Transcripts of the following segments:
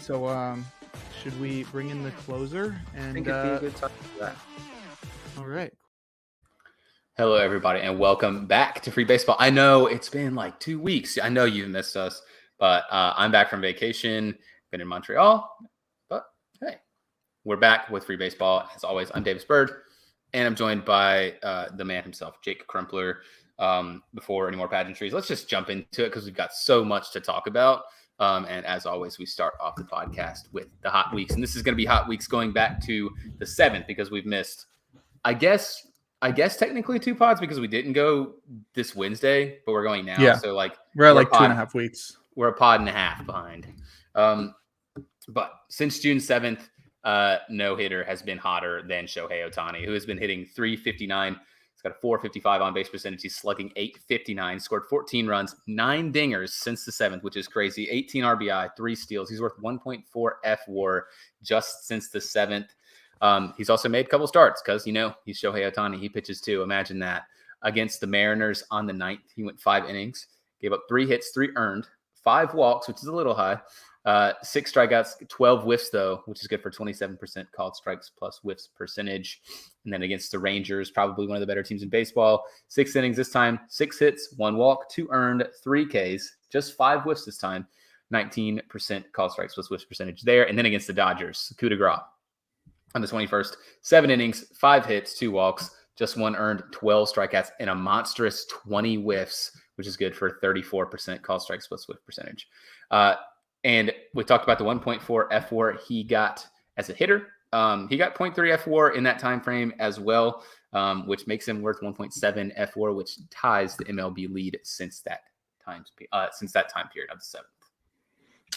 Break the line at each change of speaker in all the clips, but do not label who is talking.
Should we bring in the closer?
I think it'd be a good time for that.
All right.
Hello, everybody, and welcome back to Free Baseball. I know it's been like 2 weeks. I know you've missed us, but I'm back from vacation. Been in Montreal, but hey, we're back with Free Baseball. As always, I'm Davis Bird, and I'm joined by the man himself, Jake Crumpler. Before any more pageantries, let's just jump into it because we've got so much to talk about. And as always, we start off the podcast with the hot weeks. And this is going to be hot weeks going back to the 7th because we've missed, I guess technically 2 pods because we didn't go this Wednesday, but we're going now.
Yeah.
So
we're at like 2.5 weeks.
We're a pod and a half behind. But since June 7th, no hitter has been hotter than Shohei Ohtani, who has been hitting .359. He's got a .455 on base percentage. He's slugging .859, scored 14 runs, 9 dingers since the 7th, which is crazy. 18 RBI, 3 steals. He's worth 1.4 FWAR just since the 7th. He's also made a couple starts because, he's Shohei Ohtani. He pitches too. Imagine that. Against the Mariners on the 9th, he went 5 innings, gave up 3 hits, 3 earned, 5 walks, which is a little high. 6 strikeouts, 12 whiffs, though, which is good for 27% called strikes plus whiffs percentage. And then against the Rangers, probably one of the better teams in baseball. 6 innings this time, 6 hits, 1 walk, 2 earned, 3 Ks, just 5 whiffs this time. 19% called strikes plus whiffs percentage there. And then against the Dodgers, coup de grace on the 21st, 7 innings, 5 hits, 2 walks, just 1 earned, 12 strikeouts, and a monstrous 20 whiffs, which is good for 34% called strikes plus whiff percentage. And we talked about the 1.4 FWAR he got as a hitter. He got 0.3 FWAR in that time frame as well, which makes him worth 1.7 FWAR, which ties the MLB lead since that time period of the 7th.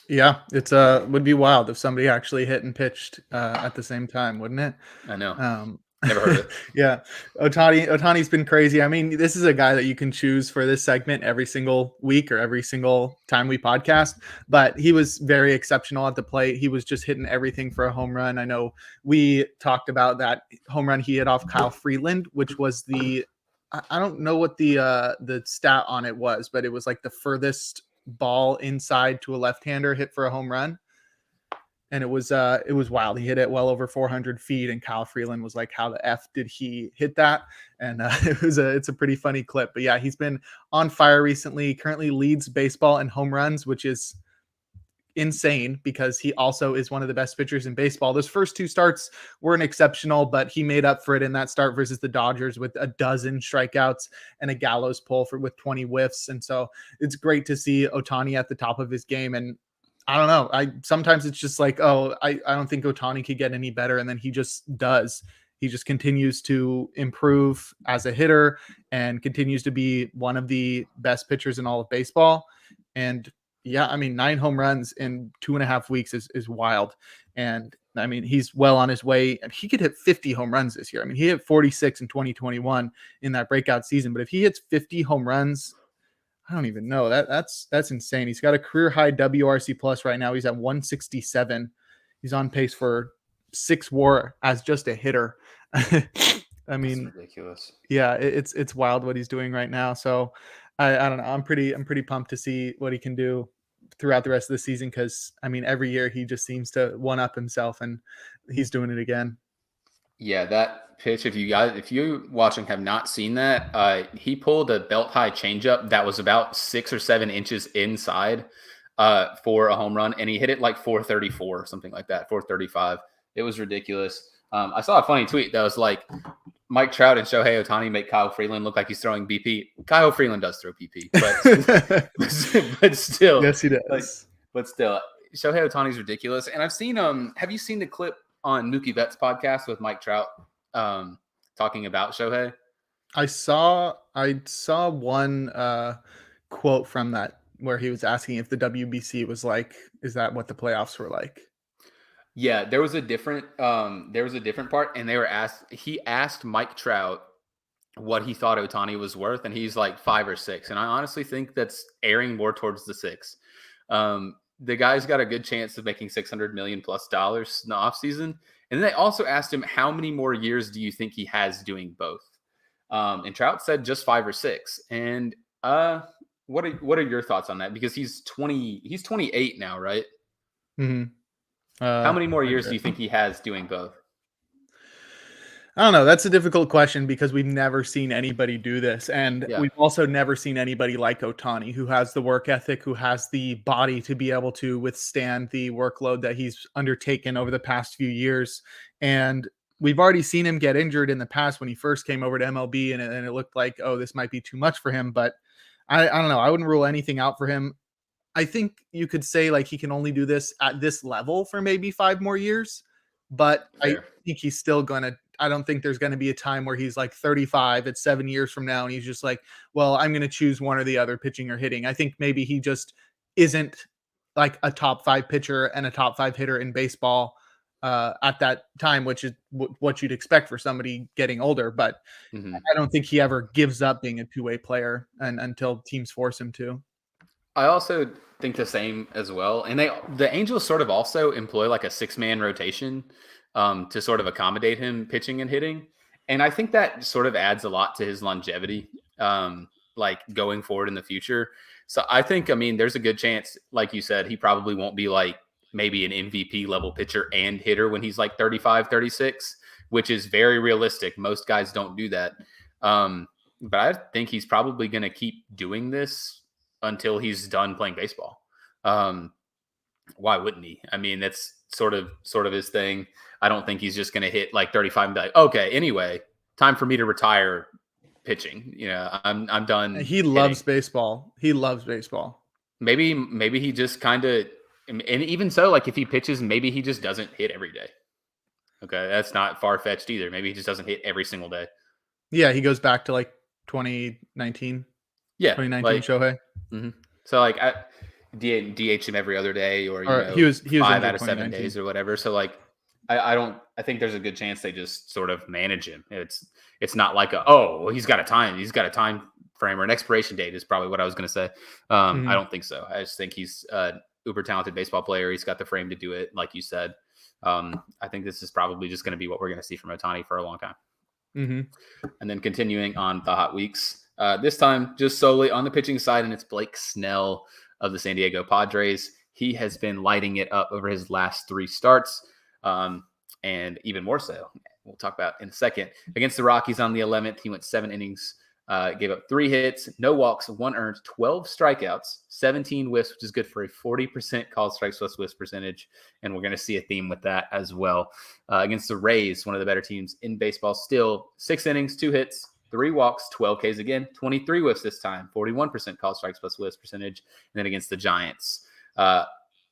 Yeah, it's would be wild if somebody actually hit and pitched at the same time, wouldn't it?
I know. Never heard of it.
Yeah. Ohtani's been crazy. I mean, this is a guy that you can choose for this segment every single week or every single time we podcast, but he was very exceptional at the plate. He was just hitting everything for a home run. I know we talked about that home run he hit off Kyle Freeland, which was I don't know what the stat on it was, but it was like the furthest ball inside to a left-hander hit for a home run. And it was wild. He hit it well over 400 feet, and Kyle Freeland was like, "How the F did he hit that?" And it's a pretty funny clip. But yeah, he's been on fire recently. Currently leads baseball in home runs, which is insane because he also is one of the best pitchers in baseball. Those first 2 starts weren't exceptional, but he made up for it in that start versus the Dodgers with a dozen strikeouts and a gallows pull with 20 whiffs. And so it's great to see Ohtani at the top of his game. And I don't know. Sometimes it's just like, I don't think Ohtani could get any better. And then he just does. He just continues to improve as a hitter and continues to be one of the best pitchers in all of baseball. And yeah, I mean, 9 home runs in 2.5 weeks is wild. And I mean, he's well on his way. He could hit 50 home runs this year. I mean, he hit 46 in 2021 in that breakout season. But if he hits 50 home runs, I don't even know. That's insane. He's got a career high WRC plus right now. He's at 167. He's on pace for 6 WAR as just a hitter. I mean,
that's ridiculous.
Yeah, it's wild what he's doing right now. So I don't know. I'm pretty pumped to see what he can do throughout the rest of the season because I mean every year he just seems to one up himself, and he's doing it again.
Yeah, that pitch, if you watching have not seen that, he pulled a belt-high changeup that was about 6 or 7 inches inside for a home run, and he hit it like 434 or something like that, 435. It was ridiculous. I saw a funny tweet that was like, Mike Trout and Shohei Ohtani make Kyle Freeland look like he's throwing BP. Kyle Freeland does throw BP, but still.
Yes, he does.
But still, Shohei Ohtani's ridiculous. And I've seen have you seen the clip on Mookie Betts' podcast with Mike Trout talking about Shohei?
I saw one quote from that where he was asking if the WBC was like, is that what the playoffs were like?
Yeah, there was a different part, and he asked Mike Trout what he thought Ohtani was worth, and he's like 5 or 6. And I honestly think that's airing more towards the 6. The guy's got a good chance of making $600 million+ in the offseason. And then they also asked him, how many more years do you think he has doing both? And Trout said just 5 or 6. And what are your thoughts on that? Because he's 28 now, right?
Mm-hmm.
How many more
Right
years do
there.
you think he has doing both?
I don't know. That's a difficult question because we've never seen anybody do this. And
Yeah,
we've also never seen anybody like Otani who has the work ethic, who has the body to be able to withstand the workload that he's undertaken over the past few years. And we've already seen him get injured in the past when he first came over to MLB, and it looked like, oh, this might be too much for him. But I don't know. I wouldn't rule anything out for him. I think you could say like he can only do this at this level for maybe 5 more years, but I
fair.
think he's still gonna I don't think there's gonna be a time where he's like 35 at 7 years from now and he's just like, "Well, I'm gonna choose one or the other, pitching or hitting." I think maybe he just isn't like a top 5 pitcher and a top 5 hitter in baseball, at that time, which is what you'd expect for somebody getting older, but
Mhm.
I don't think he ever gives up being a two-way player and until teams force him to.
I also think the same as well. And the Angels sort of also employ like a 6-man rotation to sort of accommodate him pitching and hitting. And I think that sort of adds a lot to his longevity, like going forward in the future. So I think, I mean, there's a good chance, like you said, he probably won't be like maybe an MVP level pitcher and hitter when he's like 35, 36, which is very realistic. Most guys don't do that. But I think he's probably going to keep doing this until he's done playing baseball. Um, why wouldn't he? I mean, that's sort of his thing. I don't think he's just going to hit like 35 and be like, okay, anyway, time for me to retire pitching. You know, I'm done
He
hitting.
loves baseball. He loves baseball.
Maybe he just kind of, and even so, like if he pitches, maybe he just doesn't hit every day. Okay, that's not far fetched either. Maybe he just doesn't hit every single day.
Yeah, he goes back to like 2019,
Yeah,
2019
like
Shohei.
mhm. So like I DH him every other day, or
Or he was
5
injured
out of 7
2019.
days or whatever. So like I don't I think there's a good chance they just sort of manage him. It's not like well, he's got a time frame or an expiration date is probably what I was going to say. I
Mhm,
don't think so. I just think he's uber talented baseball player. He's got the frame to do it, like you said. I think this is probably just going to be what we're going to see from Otani for a long time.
mhm.
And then continuing on the hot weeks, this time just solely on the pitching side, and it's Blake Snell of the San Diego Padres. He has been lighting it up over his last 3 starts, and even more so. We'll talk about in a second. Against the Rockies on the 11th, he went 7 innings, gave up 3 hits, no walks, 1 earned, 12 strikeouts, 17 whiffs, which is good for a 40% called strikes plus whiffs percentage. And we're going to see a theme with that as well. Against the Rays, one of the better teams in baseball, still 6 innings, 2 hits, 3 walks, 12 Ks again, 23 whiffs this time, 41% called strikes plus whiffs percentage. And then against the Giants,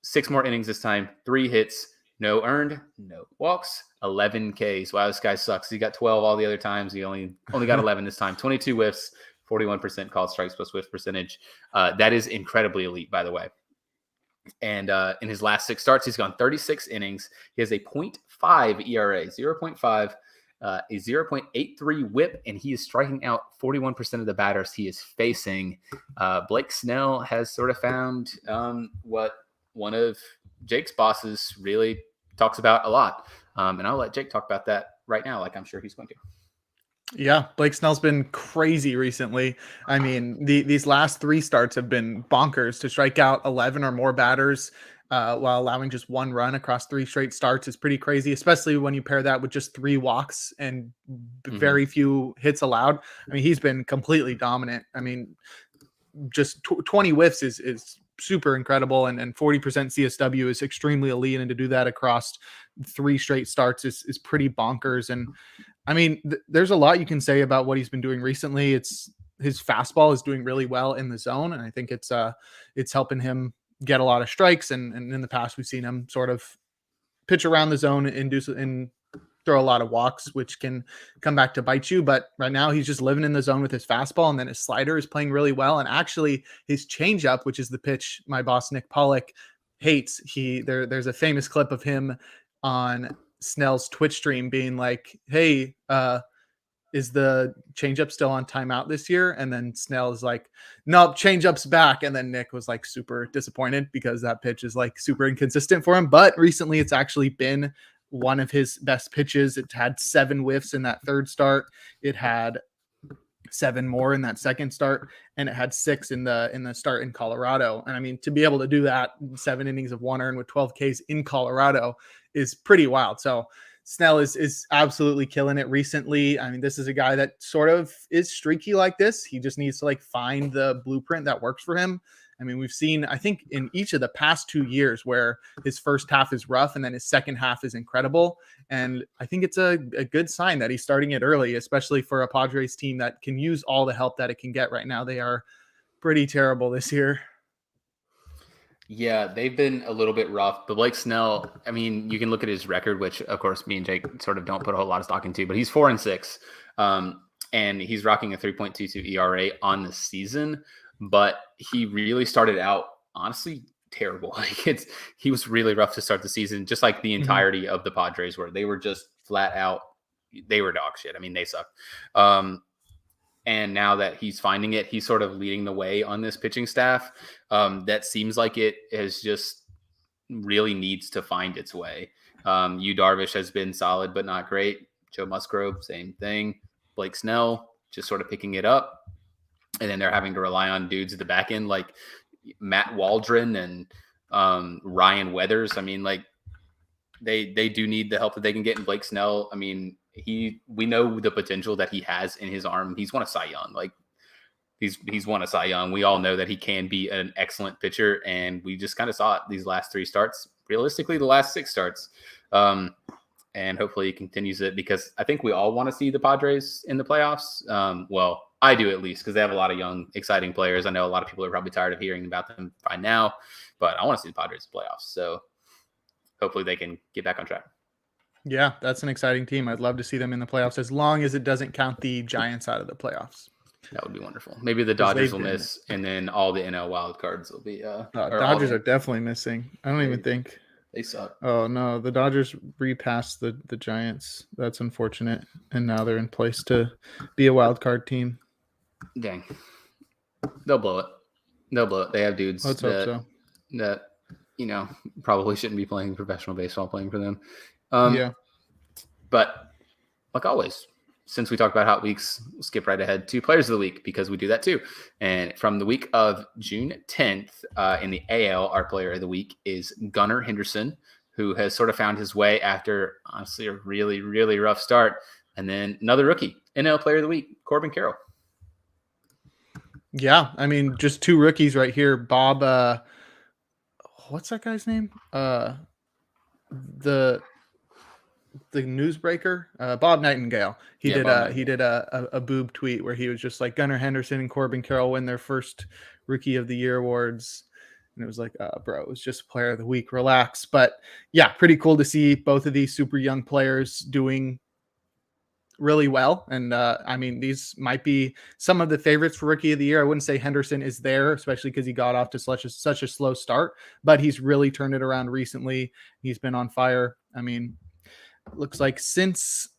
6 more innings this time, 3 hits, no earned, no walks, 11 Ks. Wow, this guy sucks. He got 12 all the other times. He only got 11 this time. 22 whiffs, 41% called strikes plus whiff percentage. That is incredibly elite, by the way. And in his last 6 starts, he's gone 36 innings. He has a 0.5 ERA, 0.5, a 0.83 whip, and he is striking out 41% of the batters he is facing. Blake Snell has sort of found what one of Jake's bosses really talks about a lot. And I'll let Jake talk about that right now, like I'm sure he's going to.
Yeah, Blake Snell's been crazy recently. I mean, these last 3 starts have been bonkers. To strike out 11 or more batters while allowing just 1 run across 3 straight starts is pretty crazy, especially when you pair that with just 3 walks and
Mm-hmm.
very few hits allowed. I mean, he's been completely dominant. I mean, just 20 whiffs is super incredible, and 40% CSW is extremely elite, and to do that across 3 straight starts is pretty bonkers. And I mean, there's a lot you can say about what he's been doing recently. It's his fastball is doing really well in the zone, and I think it's helping him get a lot of strikes. And in the past, we've seen him sort of pitch around the zone and throw a lot of walks, which can come back to bite you. But right now, he's just living in the zone with his fastball, and then his slider is playing really well. And actually, his changeup, which is the pitch my boss Nick Pollock hates, there's a famous clip of him on Snell's Twitch stream being like, "Hey, is the changeup still on timeout this year?" And then Snell is like, "Nope, changeup's back." And then Nick was like super disappointed because that pitch is like super inconsistent for him. But recently, it's actually been one of his best pitches. It had 7 whiffs in that 3rd start. It had 7 more in that second start, and it had 6 in the start in Colorado. And I mean, to be able to do that 7 innings of 1 earned with 12 Ks in Colorado is pretty wild. So Snell is absolutely killing it recently. I mean, this is a guy that sort of is streaky like this. He just needs to like find the blueprint that works for him. I mean, we've seen, I think, in each of the past 2 years where his first half is rough and then his second half is incredible. And I think it's a good sign that he's starting it early, especially for a Padres team that can use all the help that it can get right now. They are pretty terrible this year.
Yeah, they've been a little bit rough. But Blake Snell, I mean, you can look at his record, which, of course, me and Jake sort of don't put a whole lot of stock into, but he's 4-6. And he's rocking a 3.22 ERA on the season. But he really started out, honestly, terrible. Like he was really rough to start the season, just like the entirety of the Padres were. They were just flat out, they were dog shit. I mean, they sucked. And now that he's finding it, he's sort of leading the way on this pitching staff. That seems like it has just really needs to find its way. Yu Darvish has been solid, but not great. Joe Musgrove, same thing. Blake Snell, just sort of picking it up. And then they're having to rely on dudes at the back end like Matt Waldron and Ryan Weathers. I mean, like they do need the help that they can get in Blake Snell. I mean, we know the potential that he has in his arm. He's won a Cy Young. Like he's won a Cy Young. We all know that he can be an excellent pitcher, and we just kind of saw it these last 3 starts. Realistically, the last 6 starts. And hopefully he continues it, because I think we all want to see the Padres in the playoffs. Well, I do at least, because they have a lot of young, exciting players. I know a lot of people are probably tired of hearing about them by now, but I want to see the Padres in the playoffs. So hopefully they can get back on track.
Yeah, that's an exciting team. I'd love to see them in the playoffs, as long as it doesn't count the Giants out of the playoffs.
That would be wonderful. Maybe the Dodgers will miss, and then all the NL wild cards will be.
Dodgers are definitely missing. I don't even think.
They suck.
Oh, no. The Dodgers repassed the Giants. That's unfortunate. And now they're in place to be a wild card team.
Dang. They'll blow it. They have dudes
Let's hope so.
That, probably shouldn't be playing professional baseball playing for them.
Yeah.
But like always, since we talked about hot weeks, we'll skip right ahead to players of the week, because we do that too. And from the week of June 10th in the AL, our player of the week is Gunnar Henderson, who has sort of found his way after, honestly, a really, really rough start. And then another rookie, NL player of the week, Corbin Carroll.
Yeah, I mean, just 2 rookies right here. Bob, what's that guy's name? The newsbreaker, Bob Nightingale. He did a boob tweet where he was just like, Gunnar Henderson and Corbin Carroll win their first Rookie of the Year awards. And it was like, bro, it was just player of the week. Relax. But yeah, pretty cool to see both of these super young players doing really well. And I mean, these might be some of the favorites for Rookie of the Year. I wouldn't say Henderson is there, especially because he got off to such a slow start, but he's really turned it around recently. He's been on fire. I mean, looks like since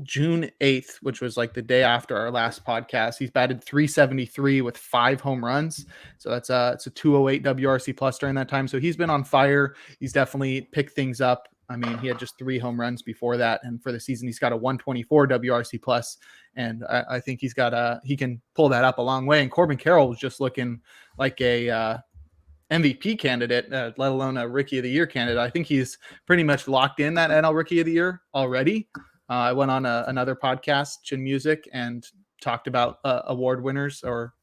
June 8th, which was like the day after our last podcast, he's batted .373 with 5 home runs. So it's a 208 WRC plus during that time. So he's been on fire. He's definitely picked things up. I mean, he had just 3 home runs before that, and for the season, he's got a 124 WRC plus, and I think he can pull that up a long way. And Corbin Carroll was just looking like a MVP candidate, let alone a Rookie of the Year candidate. I think he's pretty much locked in that NL Rookie of the Year already. I went on another podcast, Chin Music, and talked about award winners or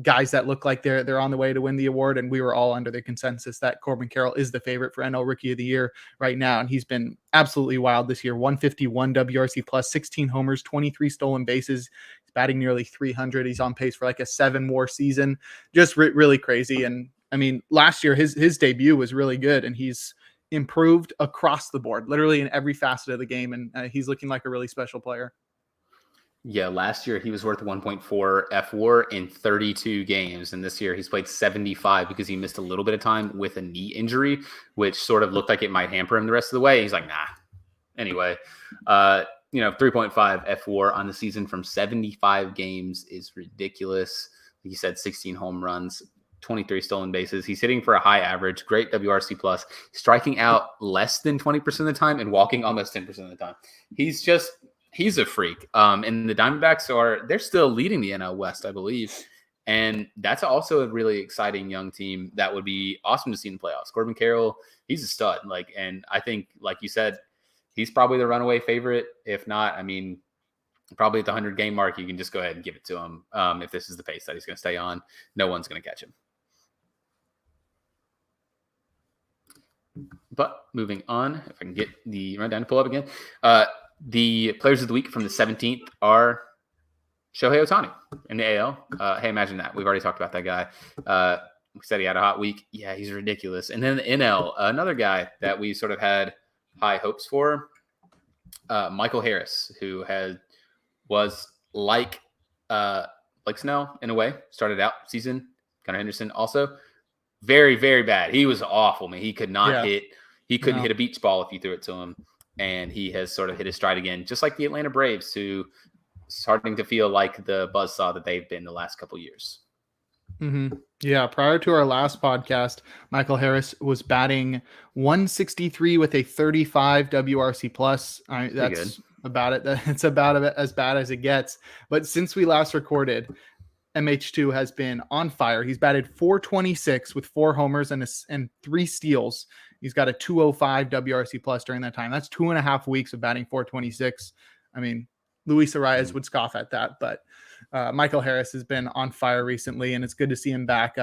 guys that look like they're on the way to win the award, and we were all under the consensus that Corbin Carroll is the favorite for NL Rookie of the Year right now, and he's been absolutely wild this year. 151 WRC plus, 16 homers, 23 stolen bases. He's batting nearly 300. He's on pace for like a 7 WAR season. Just really crazy. And I mean, last year his debut was really good, and he's improved across the board, literally in every facet of the game, and he's looking like a really special player.
Yeah, last year he was worth 1.4 FWAR in 32 games, and this year he's played 75 because he missed a little bit of time with a knee injury, which sort of looked like it might hamper him the rest of the way. He's like, nah. Anyway, 3.5 FWAR on the season from 75 games is ridiculous. He said 16 home runs, 23 stolen bases. He's hitting for a high average, great WRC plus, striking out less than 20% of the time and walking almost 10% of the time. He's He's a freak. And the Diamondbacks they're still leading the NL West, I believe. And that's also a really exciting young team that would be awesome to see in the playoffs. Corbin Carroll, he's a stud. And I think, like you said, he's probably the runaway favorite. If not, I mean, probably at the 100-game mark, you can just go ahead and give it to him. If this is the pace that he's going to stay on, no one's going to catch him. But moving on, if I can get the rundown to pull up again. The players of the week from the 17th are Shohei Ohtani in the AL. Hey, imagine that. We've already talked about that guy. We said he had a hot week. Yeah, he's ridiculous. And then the NL, another guy that we sort of had high hopes for, Michael Harris, who was like Snell in a way. Started out season, Gunnar Henderson also. Very, very bad. He was awful, man. He could not hit. He couldn't hit a beach ball if you threw it to him. And he has sort of hit his stride again, just like the Atlanta Braves, who starting to feel like the buzzsaw that they've been the last couple years.
Mm-hmm. Yeah. Prior to our last podcast, Michael Harris was batting 163 with a 35 WRC plus. That's about it. It's about as bad as it gets. But since we last recorded, MH2 has been on fire. He's batted 426 with 4 homers and 3 steals. He's got a 205 WRC plus during that time. That's 2.5 weeks of batting 426. I mean, Luis Arias would scoff at that, but Michael Harris has been on fire recently, and it's good to see him back.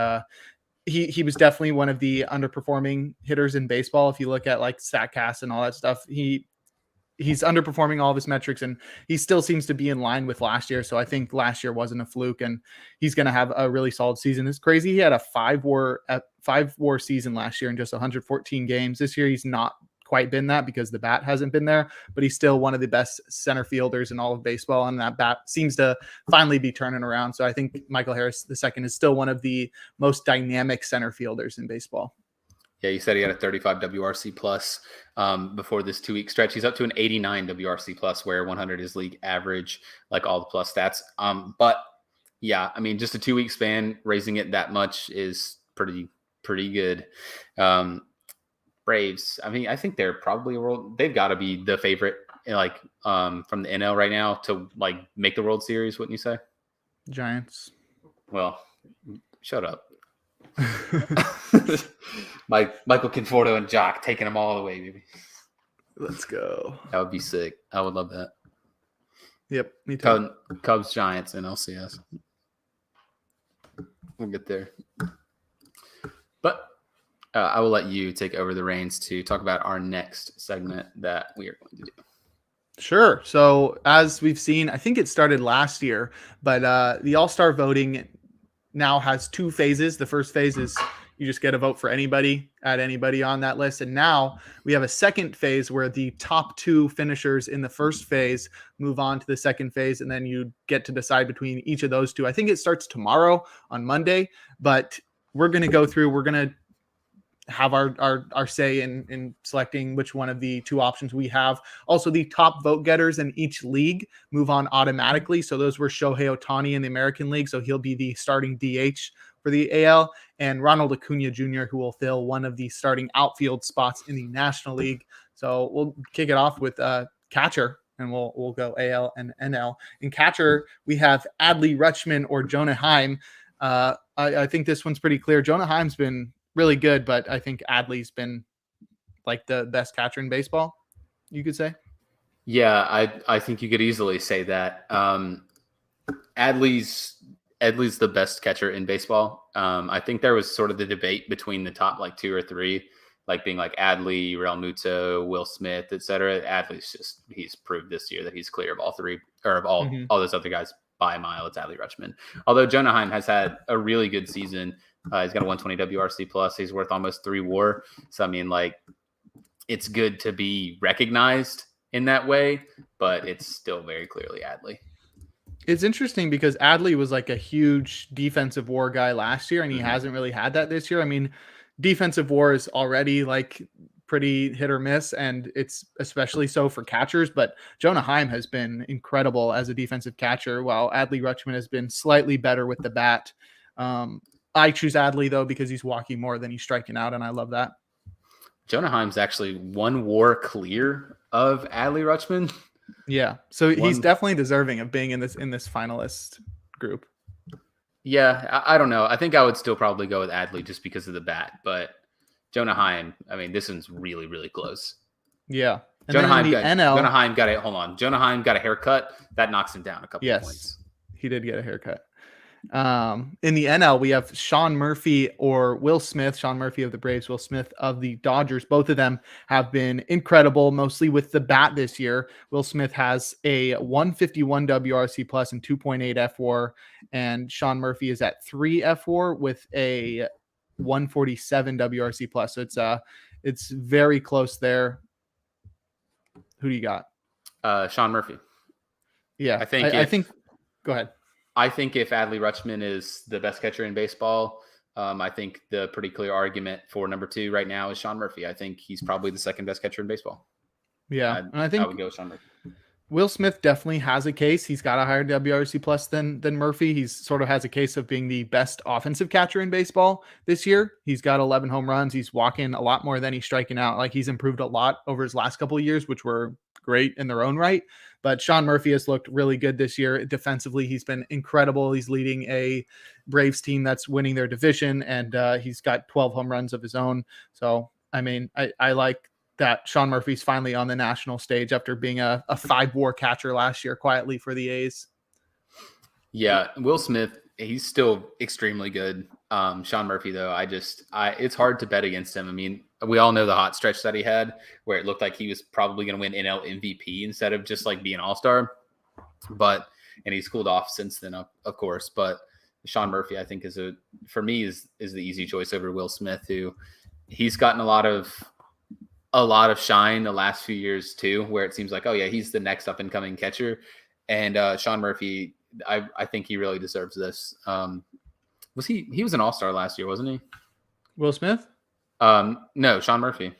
He was definitely one of the underperforming hitters in baseball. If you look at like StatCast and all that stuff, he's underperforming all of his metrics, and he still seems to be in line with last year. So I think last year wasn't a fluke, and he's going to have a really solid season. It's crazy. He had a 5-WAR season last year in just 114 games. This year, he's not quite been that because the bat hasn't been there, but he's still one of the best center fielders in all of baseball. And that bat seems to finally be turning around. So I think Michael Harris II is still one of the most dynamic center fielders in baseball.
Yeah, you said he had a 35 WRC plus before this 2-week stretch. He's up to an 89 WRC plus, where 100 is league average, like all the plus stats. But yeah, I mean, just a 2-week span, raising it that much is pretty good. Braves, I mean, I think they're probably they've got to be the favorite, like from the NL right now to like make the World Series, wouldn't you say?
Giants.
Well, shut up. Michael Conforto and Jock taking them all the way, baby.
Let's go.
That would be sick. I would love that.
Yep, me too.
Cubs, Giants, and LCS. We'll get there. But I will let you take over the reins to talk about our next segment that we are going to do.
Sure. So as we've seen, I think it started last year, but the All-Star voting now has 2 phases. The first phase is you just get a vote for anybody, add anybody on that list. And now we have a second phase where the top 2 finishers in the first phase move on to the second phase. And then you get to decide between each of those 2. I think it starts tomorrow on Monday, but we're going to go through, we're going to have our say in selecting which one of the 2 options we have. Also, the top vote getters in each league move on automatically. So those were Shohei Ohtani in the American League. So he'll be the starting DH for the AL, and Ronald Acuna Jr., who will fill one of the starting outfield spots in the National League. So we'll kick it off with catcher, and we'll go AL and NL. In catcher, we have Adley Rutschman or Jonah Heim. I think this one's pretty clear. Jonah Heim's been really good, but I think Adley's been like the best catcher in baseball, you could say.
Yeah, I think you could easily say that. Adley's the best catcher in baseball. I think there was sort of the debate between the top like 2 or 3, like being like Adley, Real Muto, Will Smith, etc. He's proved this year that he's clear of all 3 or of all those other guys by a mile. It's Adley Rutschman. Although Jonah Heim has had a really good season. He's got a 120 WRC plus. He's worth almost 3 WAR. So I mean, like, it's good to be recognized in that way, but it's still very clearly Adley.
It's interesting because Adley was like a huge defensive WAR guy last year, and he hasn't really had that this year. I mean, defensive WAR is already like pretty hit or miss, and it's especially so for catchers. But Jonah Heim has been incredible as a defensive catcher, while Adley Rutschman has been slightly better with the bat. I choose Adley, though, because he's walking more than he's striking out, and I love that.
Jonah Heim's actually 1 WAR clear of Adley Rutschman.
Yeah. So he's
One,
definitely deserving of being in this finalist group.
yeah, I don't know. I think I would still probably go with Adley just because of the bat, but Jonah Heim, I mean, this one's really, really close.
Yeah. And then in the NL,
Jonah Heim got a haircut. That knocks him down a couple of
yes,
points.
he did get a haircut. In the NL, we have Sean Murphy or Will Smith. Sean Murphy of the Braves, Will Smith of the Dodgers. Both of them have been incredible, mostly with the bat this year. Will Smith has a 151 WRC plus and 2.8 FWAR, and Sean Murphy is at 3 FWAR with a 147 WRC plus. So it's very close there. Who do you got?
Sean Murphy.
Yeah, I think. Go ahead.
I think if Adley Rutschman is the best catcher in baseball, I think the pretty clear argument for number 2 right now is Sean Murphy. I think he's probably the second best catcher in baseball.
Yeah, and I think
I would go with Sean Murphy.
Will Smith definitely has a case. He's got a higher WRC plus than Murphy. He's sort of has a case of being the best offensive catcher in baseball this year. He's got 11 home runs. He's walking a lot more than he's striking out. Like, he's improved a lot over his last couple of years, which were great in their own right. But Sean Murphy has looked really good this year. Defensively, he's been incredible. He's leading a Braves team that's winning their division, and he's got 12 home runs of his own. So, I mean, I like that Sean Murphy's finally on the national stage after being a 5-WAR catcher last year quietly for the A's.
Yeah, Will Smith, he's still extremely good. Sean Murphy, though, it's hard to bet against him. I mean, we all know the hot stretch that he had where it looked like he was probably going to win NL MVP instead of just like being All-Star. And he's cooled off since then, of course. But Sean Murphy, I think, is the easy choice over Will Smith, who he's gotten a lot of shine the last few years too, where it seems like, oh yeah, he's the next up and coming catcher. And Sean Murphy, I think he really deserves this. He was an All-Star last year, wasn't he?
Will Smith?
No, Sean Murphy.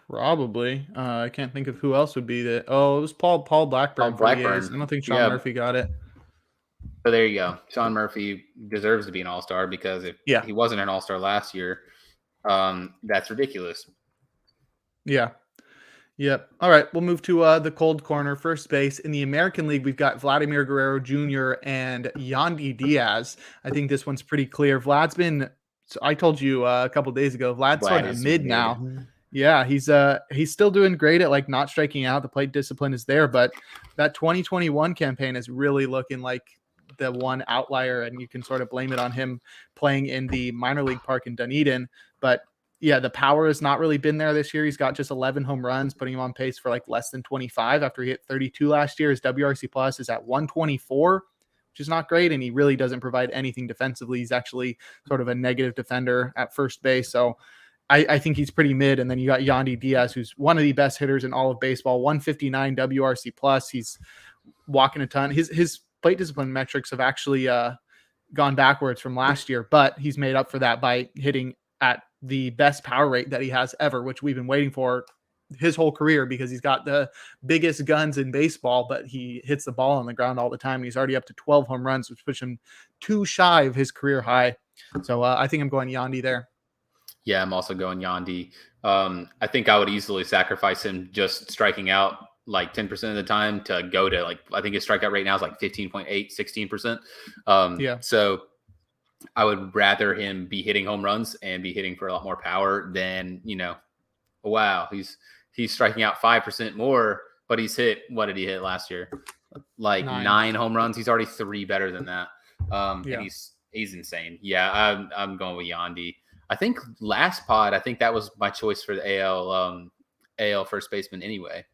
Probably. I can't think of who else would be that. Oh, it was Paul Blackburn.
I
don't think Sean Murphy got it.
So there you go. Sean Murphy deserves to be an All-Star because if he wasn't an All-Star last year, that's ridiculous.
Yeah. Yep. All right. We'll move to the cold corner, first base. In the American League, we've got Vladimir Guerrero Jr. and Yandy Diaz. I think this one's pretty clear. Vlad's been, so I told you a couple of days ago, Vlad's sort of mid now. Yeah, he's still doing great at like not striking out. The plate discipline is there, but that 2021 campaign is really looking like the one outlier, and you can sort of blame it on him playing in the minor league park in Dunedin. But yeah, the power has not really been there this year. He's got just 11 home runs, putting him on pace for like less than 25 after he hit 32 last year. His WRC plus is at 124, which is not great, and he really doesn't provide anything defensively. He's actually sort of a negative defender at first base. So I think he's pretty mid. And then you got Yandy Diaz, who's one of the best hitters in all of baseball, 159 WRC plus. He's walking a ton. His plate discipline metrics have actually gone backwards from last year, but he's made up for that by hitting at the best power rate that he has ever, which we've been waiting for his whole career because he's got the biggest guns in baseball, but he hits the ball on the ground all the time. He's already up to 12 home runs, which puts him too shy of his career high. So I think I'm going Yandy there.
Yeah, I'm also going Yandy. I think I would easily sacrifice him just striking out like 10% of the time to go to like, I think his strikeout rate now is like 15.8, 16%.
Yeah.
So I would rather him be hitting home runs and be hitting for a lot more power than, wow, he's striking out 5% more, but he's hit, what did he hit last year? Like 9 home runs. He's already 3 better than that. And he's insane. Yeah, I'm going with Yandy. I think last pod, I think that was my choice for the AL first baseman anyway.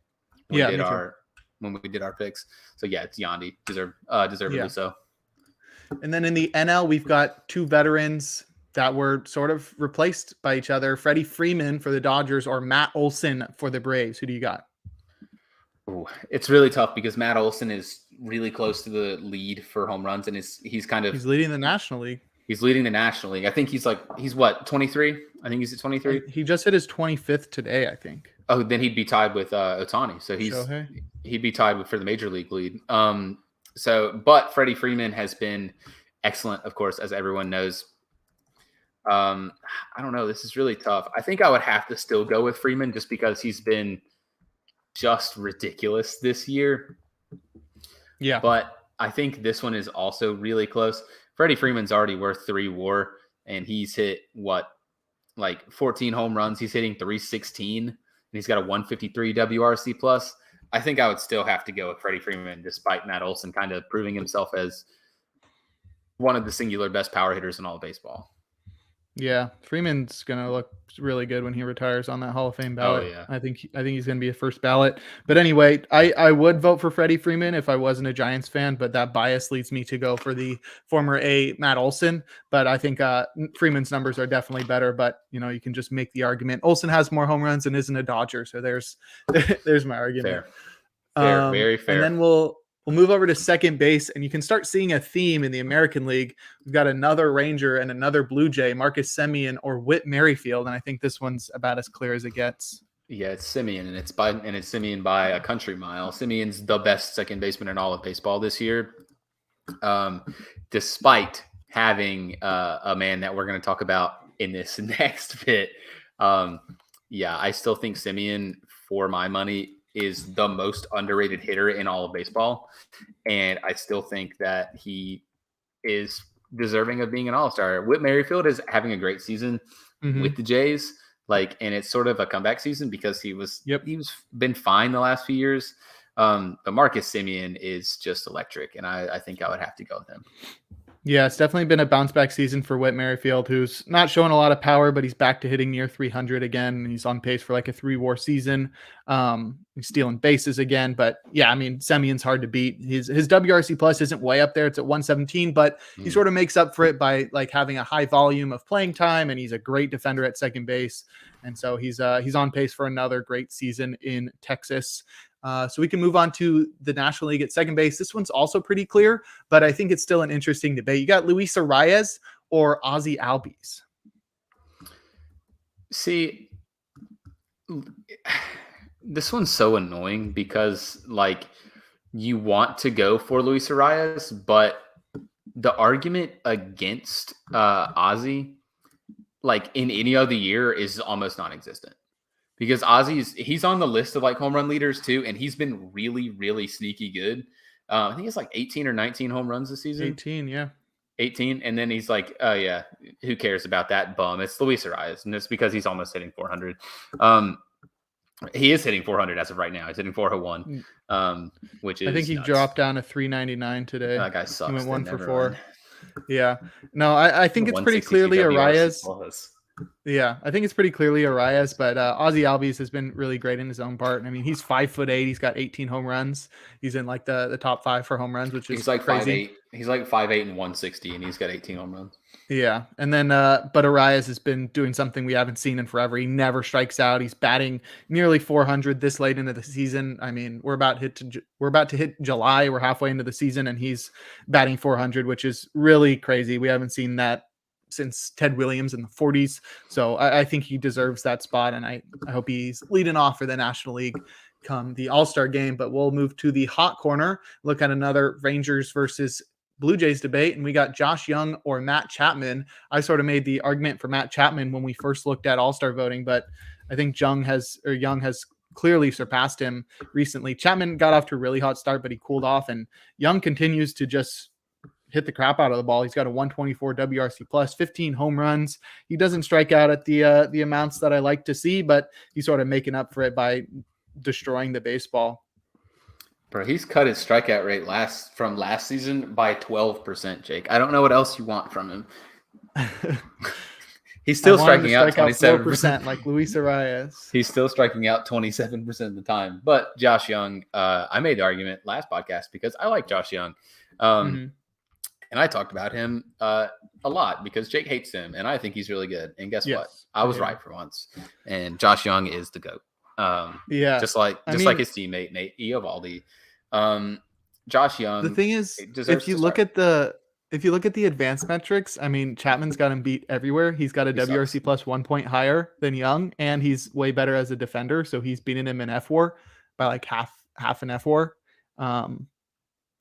When we did our picks. So yeah, it's Yandy. Deservedly so.
And then in the NL, we've got 2 veterans that were sort of replaced by each other. Freddie Freeman for the Dodgers or Matt Olson for the Braves. Who do you got?
Ooh, it's really tough because Matt Olson is really close to the lead for home runs, and he's
leading the National League.
He's leading the National League. I think he's what, 23? I think he's at 23.
He just hit his 25th today, I think.
Oh, then he'd be tied with Ohtani. So he'd be tied for the major league lead. But Freddie Freeman has been excellent, of course, as everyone knows. I don't know. This is really tough. I think I would have to still go with Freeman just because he's been just ridiculous this year.
Yeah.
But I think this one is also really close. Freddie Freeman's already worth 3 WAR, and he's hit 14 home runs. He's hitting 316, and he's got a 153 WRC plus. I think I would still have to go with Freddie Freeman, despite Matt Olson kind of proving himself as one of the singular best power hitters in all of baseball.
Yeah, Freeman's gonna look really good when he retires on that Hall of Fame ballot.
Oh, yeah.
I think he's gonna be a first ballot. But anyway, I would vote for Freddie Freeman if I wasn't a Giants fan, but that bias leads me to go for the former A Matt Olson. But I think Freeman's numbers are definitely better. But you can just make the argument Olson has more home runs and isn't a Dodger, so there's my argument.
Fair, very fair.
And then we'll move over to second base, and you can start seeing a theme in the American League. We've got another Ranger and another Blue Jay, Marcus Semien or Whit Merrifield, and I think this one's about as clear as it gets.
Yeah, it's Semien, and it's Semien by a country mile. Semien's the best second baseman in all of baseball this year, despite having a man that we're going to talk about in this next bit. Yeah, I still think Semien, for my money, is the most underrated hitter in all of baseball. And I still think that he is deserving of being an all-star. Whit Merrifield is having a great season with the Jays. And it's sort of a comeback season because he's been fine the last few years. But Marcus Semien is just electric. And I think I would have to go with him.
Yeah, it's definitely been a bounce back season for Whit Merrifield, who's not showing a lot of power, but he's back to hitting near 300 again. He's on pace for a 3 WAR season. He's stealing bases again, but yeah, I mean, Semien's hard to beat. His WRC plus isn't way up there. It's at 117, but he sort of makes up for it by having a high volume of playing time, and he's a great defender at second base. And so he's on pace for another great season in Texas. So we can move on to the National League at second base. This one's also pretty clear, but I think it's still an interesting debate. You got Luis Arias or Ozzy Albies.
See, this one's so annoying because you want to go for Luis Arias, but the argument against Ozzy, in any other year, is almost non-existent. Because he's on the list of home run leaders too, and he's been really, really sneaky good. I think it's 18 or 19 home runs this season.
18, yeah.
18, and then he's oh yeah, who cares about that bum? It's Luis Arias, and it's because he's almost hitting 400. He is hitting 400 as of right now. He's hitting 401, which is
I think he dropped down to 399 today.
That guy sucks.
He went 1 for 4. Yeah. No, I think it's pretty clearly Arias. Yeah, I think it's pretty clearly Arias, but Ozzy Albies has been really great in his own part. I mean, he's 5'8". He's got 18 home runs. He's in the top 5 for home runs, which is crazy.
5'8". He's 5'8" and 160, and he's got 18 home runs.
Yeah, and then but Arias has been doing something we haven't seen in forever. He never strikes out. He's batting nearly 400 this late into the season. I mean, we're about to hit July. We're halfway into the season, and he's batting 400, which is really crazy. We haven't seen that since Ted Williams in the 40s. So I think he deserves that spot, and I hope he's leading off for the National League come the All-Star game. But we'll move to the hot corner, look at another Rangers versus Blue Jays debate, and we got Josh Young or Matt Chapman. I sort of made the argument for Matt Chapman when we first looked at All-Star voting, but I think Young has clearly surpassed him recently. Chapman got off to a really hot start, but he cooled off, and Young continues to just hit the crap out of the ball. He's got a 124 WRC plus, 15 home runs. He doesn't strike out at the amounts that I like to see, but he's sort of making up for it by destroying the baseball.
Bro, he's cut his strikeout rate from last season by 12%, Jake. I don't know what else you want from him. He's still striking out 27%,
like Luis Arias.
He's still striking out 27% of the time. But Josh Young, I made the argument last podcast because I like Josh Young. And I talked about him a lot because Jake hates him, and I think he's really good. And guess what? I was right for once. And Josh Young is the GOAT. Just like his teammate Nate Eovaldi. Josh Young.
The thing is, if you look at the advanced metrics, I mean, Chapman's got him beat everywhere. He's got a WRC plus 1 point higher than Young, and he's way better as a defender. So he's beating him in FWAR by half an FWAR.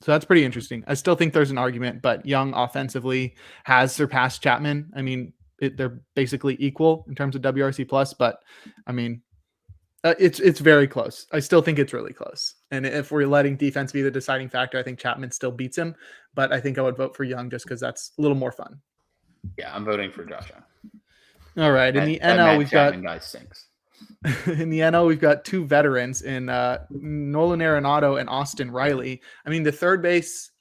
So that's pretty interesting. I still think there's an argument, but Young offensively has surpassed Chapman. I mean, they're basically equal in terms of WRC plus, but I mean, It's very close. I still think it's really close. And if we're letting defense be the deciding factor, I think Chapman still beats him. But I think I would vote for Young just because that's a little more fun.
Yeah, I'm voting for Josh Young.
All right. In the
That
NL,
Matt
we've
Chapman
got
guy stinks.
in the NL, we've got two veterans in Nolan Arenado and Austin Riley. I mean, the third base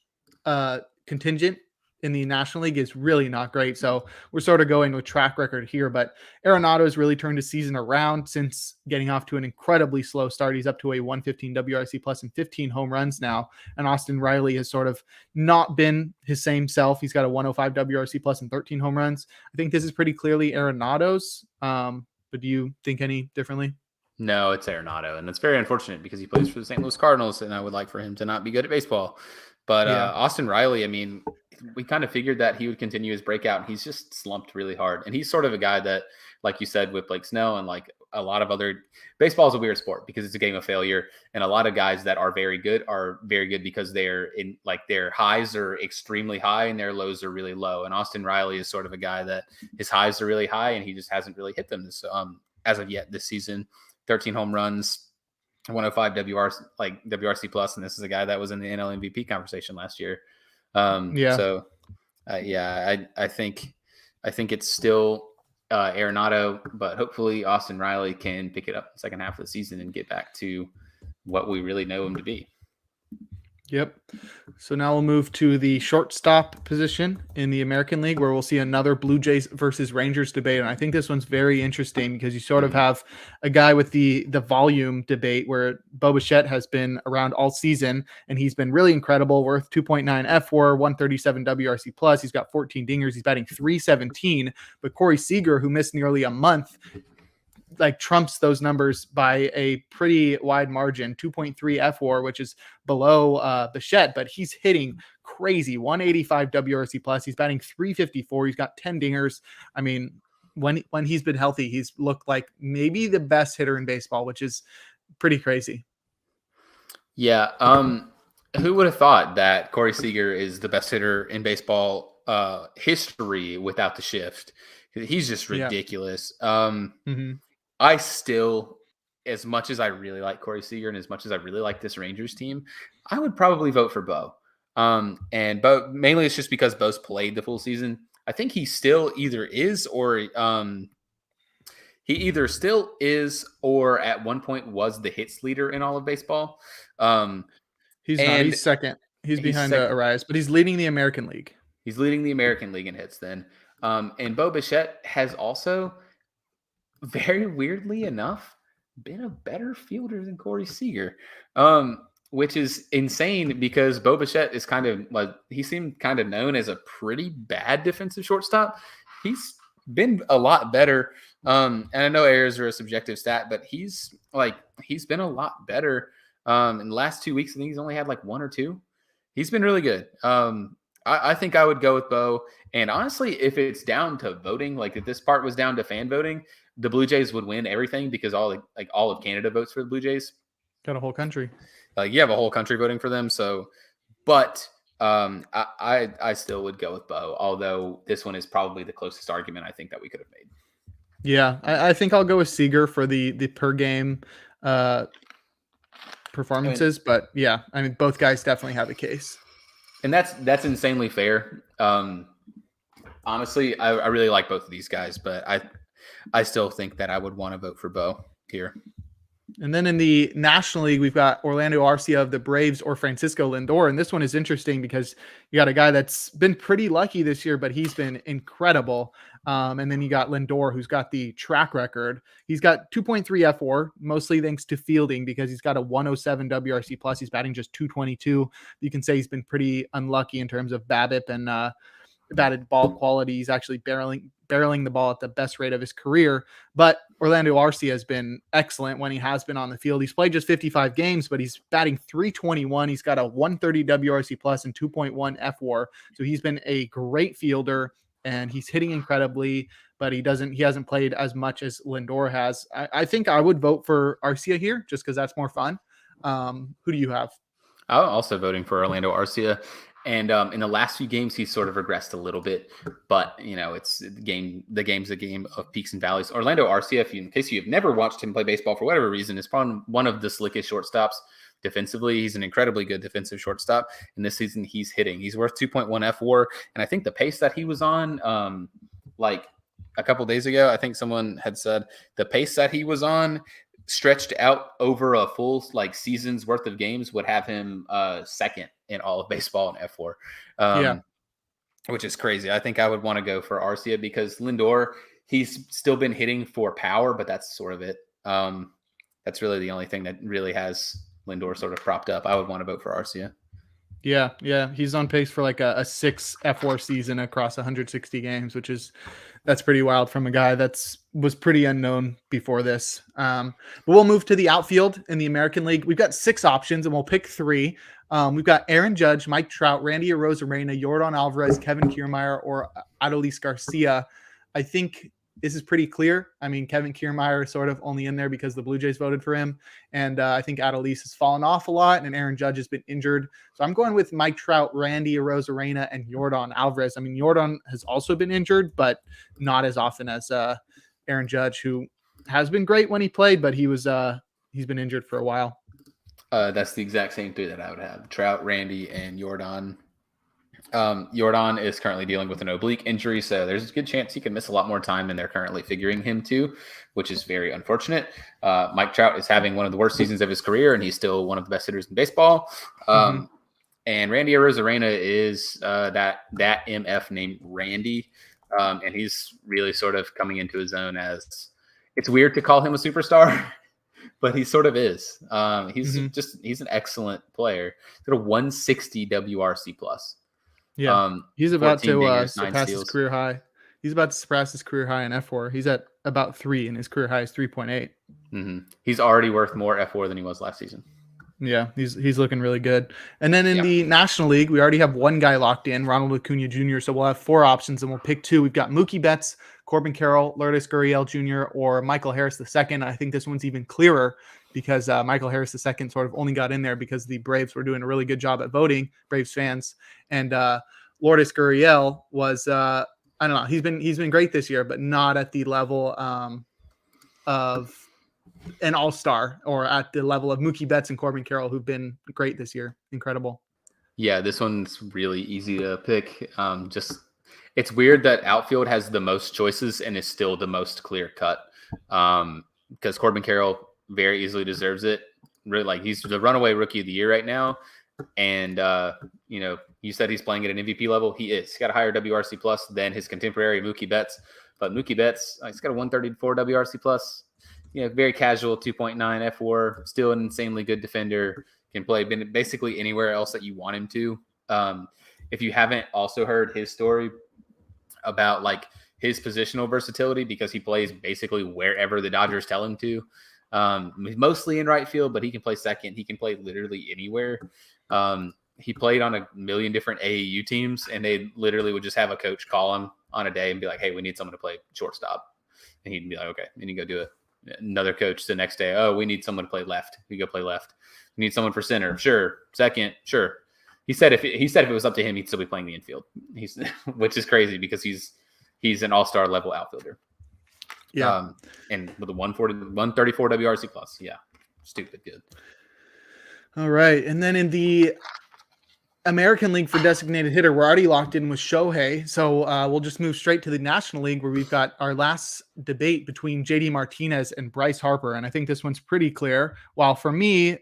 contingent in the National League is really not great. So we're sort of going with track record here, but Arenado has really turned his season around since getting off to an incredibly slow start. He's up to a 115 WRC plus and 15 home runs now. And Austin Riley has sort of not been his same self. He's got a 105 WRC plus and 13 home runs. I think this is pretty clearly Arenado's. But do you think any differently?
No, it's Arenado, and it's very unfortunate because he plays for the St. Louis Cardinals, and I would like for him to not be good at baseball. But
Yeah.
Austin Riley, I mean, we kind of figured that he would continue his breakout, and he's just slumped really hard. And he's sort of a guy that, like you said, with Blake Snell and like a lot of other baseball is a weird sport because it's a game of failure. And a lot of guys that are very good because they're in like their highs are extremely high and their lows are really low. And Austin Riley is sort of a guy that his highs are really high and he just hasn't really hit them as of yet this season. 13 home runs, 105 WRC plus, and this is a guy that was in the NL MVP conversation last year. So I think it's still Arenado, but hopefully Austin Riley can pick it up in the second half of the season and get back to what we really know him to be.
Yep. So now we'll move to the shortstop position in the American League, where we'll see another Blue Jays versus Rangers debate. And I think this one's very interesting because you sort of have a guy with the volume debate where Bo Bichette has been around all season and he's been really incredible, worth 2.9 F4, 137 WRC plus. He's got 14 dingers. He's batting 317. But Corey Seager, who missed nearly a month, like trumps those numbers by a pretty wide margin, 2.3 F4, which is below Bichette, but he's hitting crazy 185 WRC plus. He's batting 354. He's got 10 dingers. I mean, when he's been healthy, he's looked like maybe the best hitter in baseball, which is pretty crazy.
Yeah. Who would have thought that Corey Seager is the best hitter in baseball history without the shift? He's just ridiculous. I still, as much as I really like Corey Seager and as much as I really like this Rangers team, I would probably vote for Bo. And Bo, mainly it's just because Bo's played the full season. I think he still either is or at one point was the hits leader in all of baseball.
He's not. He's second. He's behind Arias, but he's leading the American League.
He's leading the American League in hits then. And Bo Bichette has also, very weirdly enough, been a better fielder than Corey Seager, which is insane because Bo Bichette is kind of like, he seemed kind of known as a pretty bad defensive shortstop. He's been a lot better. And I know errors are a subjective stat, but he's been a lot better. In the last 2 weeks, I think he's only had like one or two. He's been really good. I think I would go with Bo. And honestly, if it's down to voting, like if this part was down to fan voting, the Blue Jays would win everything because all of Canada votes for the Blue Jays.
Got a whole country.
You have a whole country voting for them. So, but I still would go with Bo, although this one is probably the closest argument I think that we could have made.
Yeah, I think I'll go with Seager for the per game performances. But yeah, I mean, both guys definitely have a case.
And that's insanely fair. Honestly, I really like both of these guys, but I still think that I would want to vote for Bo here.
And then in the National League, we've got Orlando Arcia of the Braves or Francisco Lindor. And this one is interesting because you got a guy that's been pretty lucky this year, but he's been incredible. And then you got Lindor, who's got the track record. He's got 2.3 F4, mostly thanks to fielding because he's got a 107 WRC plus. He's batting just 222. You can say he's been pretty unlucky in terms of BABIP and batted ball quality. He's actually barreling the ball at the best rate of his career. But Orlando Arcia has been excellent when he has been on the field. He's played just 55 games, but he's batting 321. He's got a 130 WRC plus and 2.1 F4. So he's been a great fielder and he's hitting incredibly, but he hasn't played as much as Lindor has. I think I would vote for Arcia here just because that's more fun. Who do you have?
I'm also voting for Orlando Arcia. And in the last few games, he's sort of regressed a little bit, but it's the game. The game's a game of peaks and valleys. Orlando Arcia, in case you've never watched him play baseball for whatever reason, is probably one of the slickest shortstops defensively. He's an incredibly good defensive shortstop. And this season, he's hitting. He's worth 2.1 F4, and I think the pace that he was on, like a couple days ago, I think someone had said the pace that he was on, stretched out over a full season's worth of games, would have him second in all of baseball in F4, which is crazy. I think I would want to go for Arcia because Lindor, he's still been hitting for power, but that's sort of it. That's really the only thing that really has Lindor sort of propped up. I would want to vote for Arcia.
Yeah. He's on pace for like a 6 F4 season across 160 games, that's pretty wild from a guy was pretty unknown before this. But we'll move to the outfield in the American League. We've got 6 options and we'll pick 3. We've got Aaron Judge, Mike Trout, Randy Arozarena, Yordan Alvarez, Kevin Kiermaier, or Adolis Garcia. I think this is pretty clear. I mean, Kevin Kiermaier is sort of only in there because the Blue Jays voted for him. And I think Adolis has fallen off a lot and Aaron Judge has been injured. So I'm going with Mike Trout, Randy Arozarena, and Yordan Alvarez. I mean, Yordan has also been injured, but not as often as Aaron Judge, who has been great when he played, but he's been injured for a while.
That's the exact same 3 that I would have. Trout, Randy, and Yordan. Yordan is currently dealing with an oblique injury, so there's a good chance he could miss a lot more time than they're currently figuring him to, which is very unfortunate. Mike Trout is having one of the worst seasons of his career, and he's still one of the best hitters in baseball. And Randy Arozarena is that MF named Randy, and he's really sort of coming into his own. As it's weird to call him a superstar, but he sort of is. He's an excellent player. He's got a 160 WRC plus.
Yeah, he's about to surpass his career high. He's about to surpass his career high in F4. He's at about 3, and his career high is 3.8.
He's already worth more F4 than he was last season.
Yeah, he's looking really good. And then in the National League, we already have one guy locked in, Ronald Acuna Jr. So we'll have 4 options, and we'll pick 2. We've got Mookie Betts, Corbin Carroll, Lourdes Gurriel Jr., or Michael Harris II. I think this one's even clearer because Michael Harris II sort of only got in there because the Braves were doing a really good job at voting, Braves fans. And Lourdes Gurriel was, I don't know, he's been great this year, but not at the level of an all-star or at the level of Mookie Betts and Corbin Carroll, who've been great this year. Incredible.
Yeah, this one's really easy to pick. It's weird that outfield has the most choices and is still the most clear cut. Because Corbin Carroll very easily deserves it. Really, he's the runaway rookie of the year right now. And you said he's playing at an MVP level. He is. He's got a higher WRC plus than his contemporary Mookie Betts. But Mookie Betts, he's got a 134 WRC plus. Very casual 2.9 F4. Still an insanely good defender. Can play basically anywhere else that you want him to. If you haven't also heard his story about his positional versatility, because he plays basically wherever the Dodgers tell him to. Mostly in right field, but he can play second. He can play literally anywhere. He played on a million different AAU teams, and they literally would just have a coach call him on a day and be like, "Hey, we need someone to play shortstop," and he'd be like, "Okay," and he'd go do it. Another coach the next day, "Oh, we need someone to play left." We go play left. We need someone for center. Sure. Second. Sure. He said if it was up to him, he'd still be playing the infield. Which is crazy because he's an all-star level outfielder. Yeah. And with a 134 WRC plus. Yeah. Stupid good.
All right. And then in the American League for designated hitter, we're already locked in with Shohei. So we'll just move straight to the National League, where we've got our last debate between JD Martinez and Bryce Harper. And I think this one's pretty clear. While for me,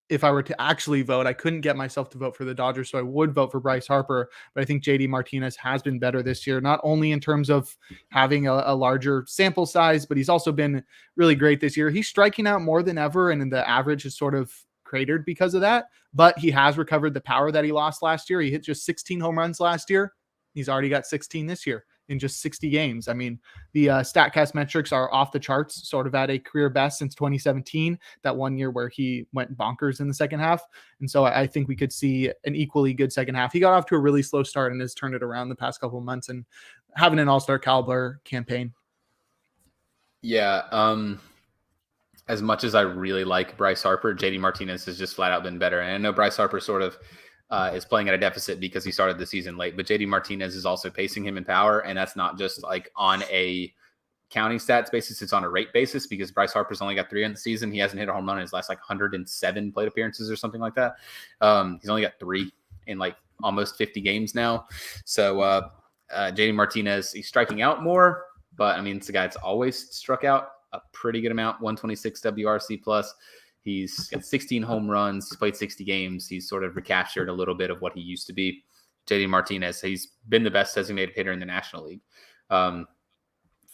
if I were to actually vote, I couldn't get myself to vote for the Dodgers, so I would vote for Bryce Harper. But I think JD Martinez has been better this year, not only in terms of having a larger sample size, but he's also been really great this year. He's striking out more than ever, and the average is sort of cratered because of that. But he has recovered the power that he lost last year. He hit just 16 home runs last year. He's already got 16 this year in just 60 games. I mean, the StatCast metrics are off the charts, sort of at a career best since 2017, that one year where he went bonkers in the second half. And so I think we could see an equally good second half. He got off to a really slow start and has turned it around the past couple of months and having an all-star caliber campaign.
Yeah. As much as I really like Bryce Harper, JD Martinez has just flat out been better. And I know Bryce Harper sort of is playing at a deficit because he started the season late. But JD Martinez is also pacing him in power, and that's not just like on a counting stats basis, it's on a rate basis because Bryce Harper's only got 3 in the season. He hasn't hit a home run in his last like 107 plate appearances or something like that. He's only got 3 in like almost 50 games now. So JD Martinez, he's striking out more, but I mean, it's a guy that's always struck out a pretty good amount, 126 WRC plus. He's got 16 home runs. He's played 60 games. He's sort of recaptured a little bit of what he used to be. JD Martinez, he's been the best designated hitter in the National League.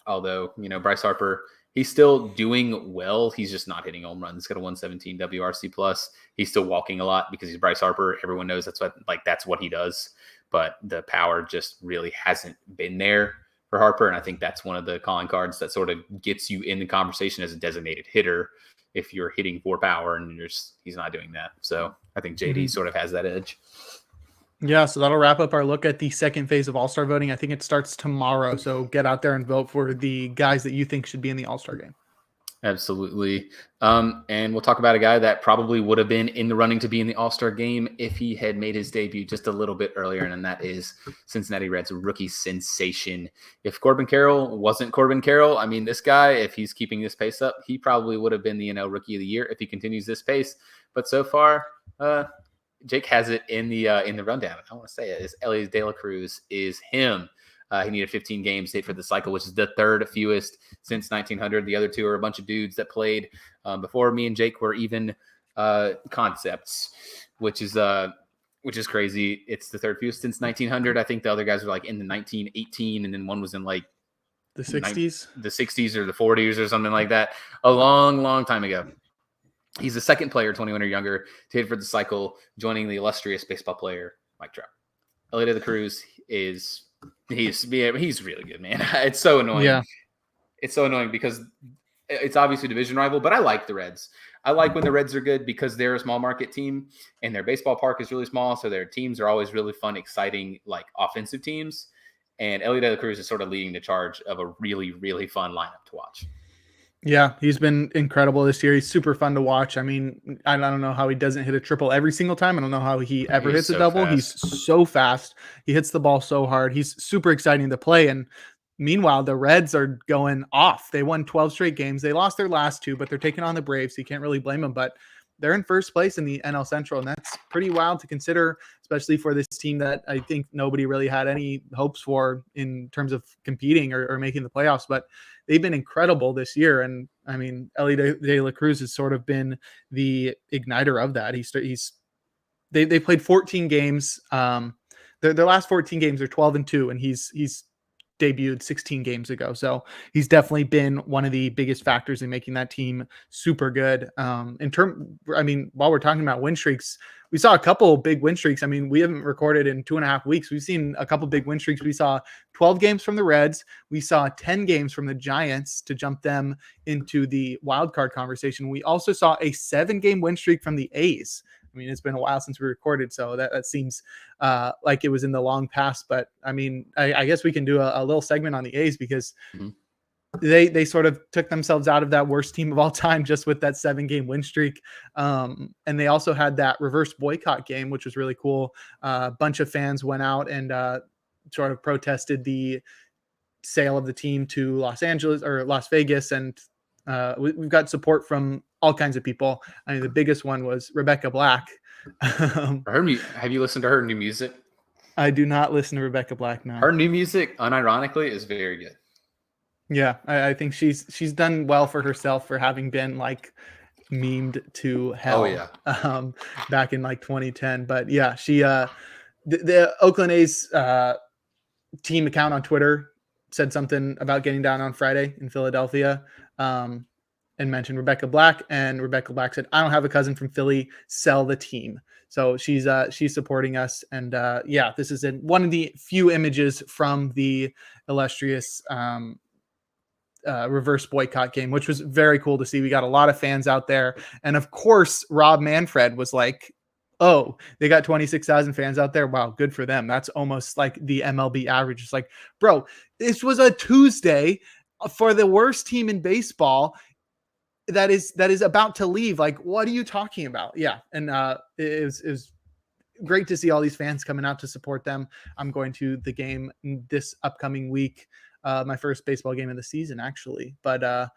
Although, Bryce Harper, he's still doing well. He's just not hitting home runs. He's got a 117 WRC plus. He's still walking a lot because he's Bryce Harper. Everyone knows that's what he does. But the power just really hasn't been there for Harper. And I think that's one of the calling cards that sort of gets you in the conversation as a designated hitter if you're hitting for power, and he's not doing that. So I think JD sort of has that edge.
Yeah, so that'll wrap up our look at the second phase of All-Star voting. I think it starts tomorrow, so get out there and vote for the guys that you think should be in the All-Star game.
Absolutely. And we'll talk about a guy that probably would have been in the running to be in the All-Star game if he had made his debut just a little bit earlier, and that is Cincinnati Reds rookie sensation. If Corbin Carroll wasn't Corbin Carroll, I mean, this guy, if he's keeping this pace up, he probably would have been the Rookie of the Year if he continues this pace. But so far, Jake has it in the rundown. I want to say it is Elly De La Cruz is him. He needed 15 games to hit for the cycle, which is the third fewest since 1900. The other two are a bunch of dudes that played before me and Jake were even concepts, which is crazy. It's the third fewest since 1900. I think the other guys were like in the 1918, and then one was in like
the 60s,
the 60s or the 40s or something like that. A long, long time ago. He's the second player, 21 or younger, to hit for the cycle, joining the illustrious baseball player Mike Trout. Elly De La Cruz he's really good, man. It's so annoying.
Yeah.
It's so annoying because it's obviously a division rival, but I like the Reds. I like when the Reds are good because they're a small market team and their baseball park is really small. So their teams are always really fun, exciting, like offensive teams. And Elly De La Cruz is sort of leading the charge of a really, really fun lineup to watch.
Yeah, he's been incredible this year. He's super fun to watch. I mean, I don't know how he doesn't hit a triple every single time. I don't know how he ever hits a double. Fast. He's so fast. He hits the ball so hard. He's super exciting to play. And meanwhile, the Reds are going off. They won 12 straight games. They lost their last 2, but they're taking on the Braves. So you can't really blame them. But they're in first place in the NL Central, and that's pretty wild to consider, especially for this team that I think nobody really had any hopes for in terms of competing or making the playoffs. But they've been incredible this year. And I mean, Elly De La Cruz has sort of been the igniter of that. They played 14 games. Their last 14 games are 12-2, and he's debuted 16 games ago. So he's definitely been one of the biggest factors in making that team super good. While we're talking about win streaks, we saw a couple big win streaks. I mean, we haven't recorded in 2.5 weeks. We've seen a couple big win streaks. We saw 12 games from the Reds. We saw 10 games from the Giants to jump them into the wild card conversation. We also saw a 7-game win streak from the A's. I mean, it's been a while since we recorded, so that seems like it was in the long past. But I mean, I guess we can do a little segment on the A's because they sort of took themselves out of that worst team of all time just with that 7-game win streak. And they also had that reverse boycott game, which was really cool. A bunch of fans went out and sort of protested the sale of the team to Los Angeles or Las Vegas, and we've got support from all kinds of people. I mean, the biggest one was Rebecca Black.
Have you listened to her new music?
I do not listen to Rebecca Black now.
Her new music, unironically, is very good.
Yeah, I think she's done well for herself for having been like memed to hell.
Oh yeah.
Back in like 2010. But yeah, she the Oakland A's team account on Twitter said something about getting down on Friday in Philadelphia. And mentioned Rebecca Black, and Rebecca Black said, "I don't have a cousin from Philly. Sell the team." So she's supporting us, and this is one of the few images from the illustrious reverse boycott game, which was very cool to see. We got a lot of fans out there, and of course, Rob Manfred was like, "Oh, they got 26,000 fans out there. Wow, good for them. That's almost like the MLB average." It's like, bro, this was a Tuesday for the worst team in baseball that is about to leave. Like, what are you talking about? Yeah. And it was great to see all these fans coming out to support them. I'm going to the game this upcoming week, my first baseball game of the season, actually. But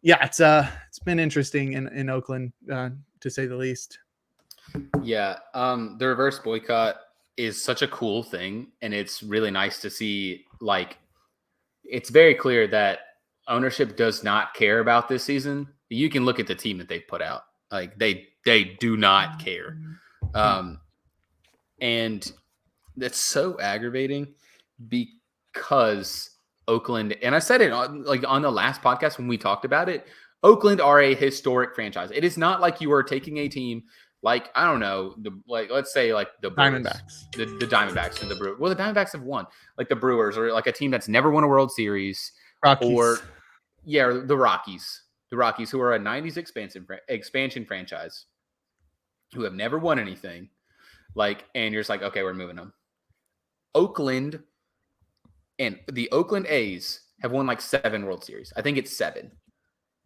yeah, it's been interesting in Oakland, to say the least.
Yeah, the reverse boycott is such a cool thing, and it's really nice to see. Like, it's very clear that ownership does not care about this season. You can look at the team that they put out; like they do not care, and that's so aggravating because Oakland, and I said it on the last podcast when we talked about it. Oakland are a historic franchise. It is not like you are taking a team. Like, I don't know, let's say like the Brewers,
Diamondbacks,
the Diamondbacks and the Brewers. Well, the Diamondbacks have won, like the Brewers, or like a team that's never won a World Series,
Rockies.
Or the Rockies, who are a '90s expansion franchise, who have never won anything. Like, and you're just like, okay, we're moving them. Oakland and the Oakland A's have won like 7 World Series. I think it's 7.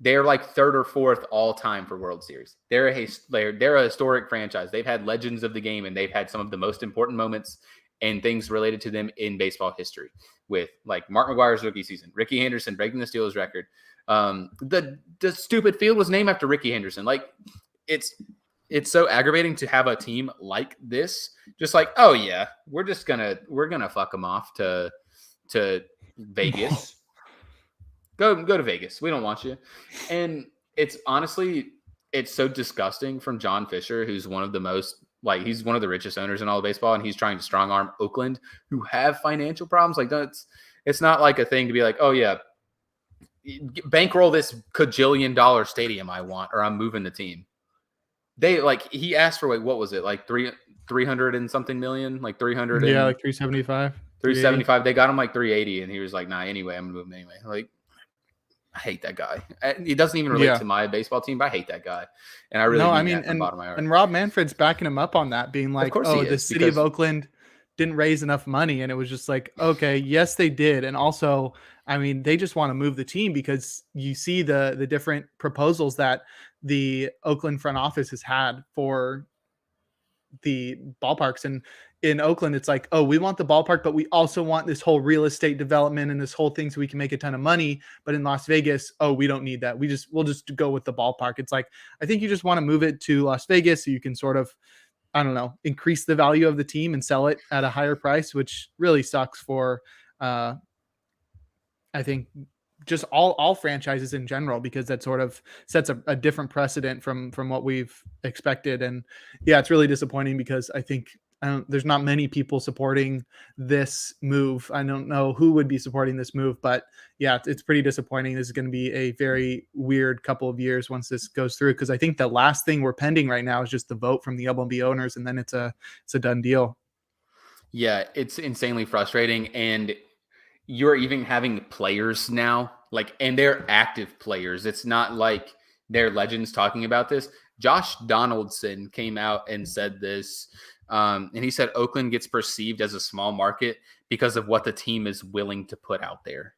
They're like 3rd or 4th all time for World Series. They're a historic franchise. They've had legends of the game, and they've had some of the most important moments and things related to them in baseball history, with like Mark McGwire's rookie season, Ricky Henderson breaking the Steelers record. The stupid field was named after Ricky Henderson. Like, it's so aggravating to have a team like this, just like, oh yeah, we're gonna fuck them off to Vegas. Go to Vegas. We don't want you. And it's so disgusting from John Fisher, who's one of the most, like, he's one of the richest owners in all of baseball, and he's trying to strong arm Oakland, who have financial problems. Like, it's not like a thing to be like, oh yeah, bankroll this $1 stadium I want, or I'm moving the team. He asked for, like, what was it, like 300 and something million, like 300.
Yeah, like 375.
375. They got him like 380, and he was like, nah, anyway, I'm gonna move him anyway. Like, I hate that guy. He doesn't even relate to my baseball team, but I hate that guy. And I really mean that from the bottom of my heart.
And Rob Manfred's backing him up on that, being like, oh, the city of Oakland didn't raise enough money. And it was just like, okay, yes, they did. And also, I mean, they just want to move the team because you see the different proposals that the Oakland front office has had for the ballparks. And in Oakland, it's like, oh, we want the ballpark, but we also want this whole real estate development and this whole thing so we can make a ton of money. But in Las Vegas, oh, we don't need that. We'll just go with the ballpark. It's like, I think you just want to move it to Las Vegas so you can sort of, I don't know, increase the value of the team and sell it at a higher price, which really sucks for, I think, just all franchises in general, because that sort of sets a different precedent from what we've expected. And yeah, it's really disappointing because I think there's not many people supporting this move. I don't know who would be supporting this move, but yeah, it's pretty disappointing. This is going to be a very weird couple of years once this goes through, because I think the last thing we're pending right now is just the vote from the MLB owners, and then it's a done deal.
Yeah, it's insanely frustrating. And you're even having players now, like, and they're active players. It's not like they're legends talking about this. Josh Donaldson came out and said this. And he said Oakland gets perceived as a small market because of what the team is willing to put out there.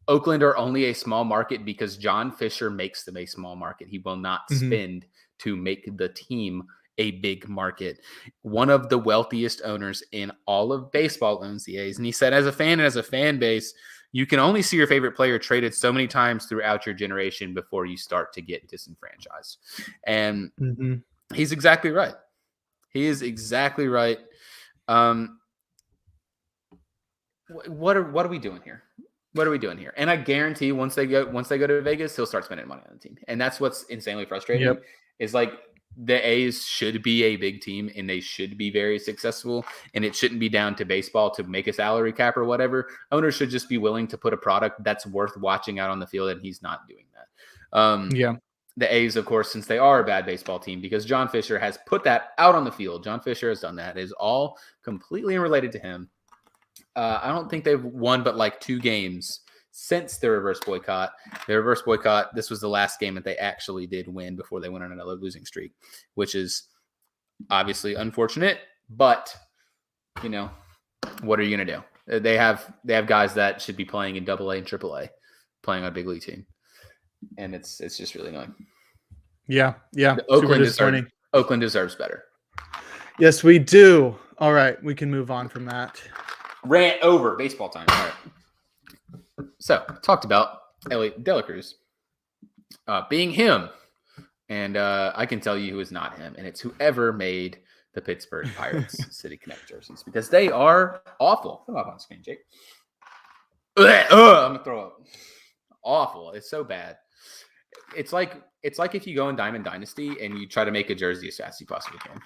Oakland are only a small market because John Fisher makes them a small market. He will not spend to make the team a big market. One of the wealthiest owners in all of baseball owns the A's. And he said, as a fan and as a fan base, you can only see your favorite player traded so many times throughout your generation before you start to get disenfranchised. And he's exactly right. He is exactly right. What are we doing here? What are we doing here? And I guarantee once they go to Vegas, he'll start spending money on the team. And that's what's insanely frustrating. Is like, the A's should be a big team and they should be very successful, and it shouldn't be down to baseball to make a salary cap or whatever. Owners should just be willing to put a product that's worth watching out on the field, and he's not doing that. The A's, of course, since they are a bad baseball team, because John Fisher has put that out on the field. John Fisher has done that. It is all completely unrelated to him. I don't think they've won but like 2 games since the reverse boycott. The reverse boycott, this was the last game that they actually did win before they went on another losing streak, which is obviously unfortunate. But, you know, what are you going to do? They have guys that should be playing in AA and AAA, playing on a big league team. And it's just really annoying.
Yeah.
Oakland deserves better.
Yes, we do. All right, we can move on from that.
Rant over. Baseball time. All right. So, talked about Elly De La Cruz being him. And I can tell you who is not him. And it's whoever made the Pittsburgh Pirates City Connect jerseys because they are awful. Come up on screen, Jake. I'm going to throw up. Awful. It's so bad. It's like if you go in Diamond Dynasty and you try to make a jersey as fast as you possibly can.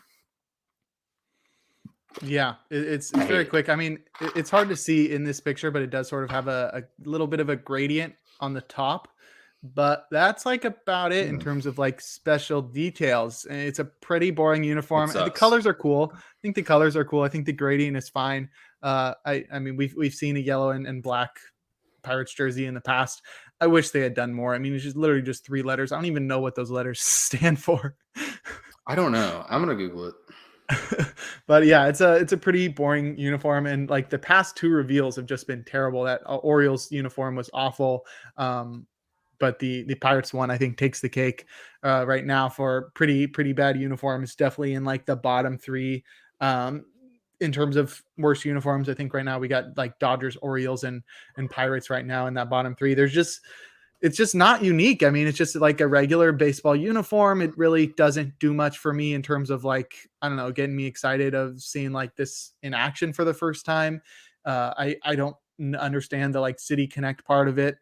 Yeah, it's very quick. I mean, it's hard to see in this picture, but it does sort of have a little bit of a gradient on the top. But that's like about it in terms of like special details. And it's a pretty boring uniform. And the colors are cool. I think the colors are cool. I think the gradient is fine. I mean, we've seen a yellow and black Pirates jersey in the past. I wish they had done more. I mean, it's just literally just 3 letters. I don't even know what those letters stand for.
I don't know. I'm gonna Google it.
But yeah, it's a pretty boring uniform, and like the past 2 reveals have just been terrible. That Orioles uniform was awful. But the Pirates one, I think, takes the cake right now for pretty bad uniforms. Definitely in like the bottom 3 in terms of worst uniforms. I think right now we got like Dodgers, Orioles, and Pirates right now in that bottom 3. It's just not unique. I mean, it's just like a regular baseball uniform. It really doesn't do much for me in terms of like, I don't know, getting me excited of seeing like this in action for the first time. I don't understand the like City Connect part of it.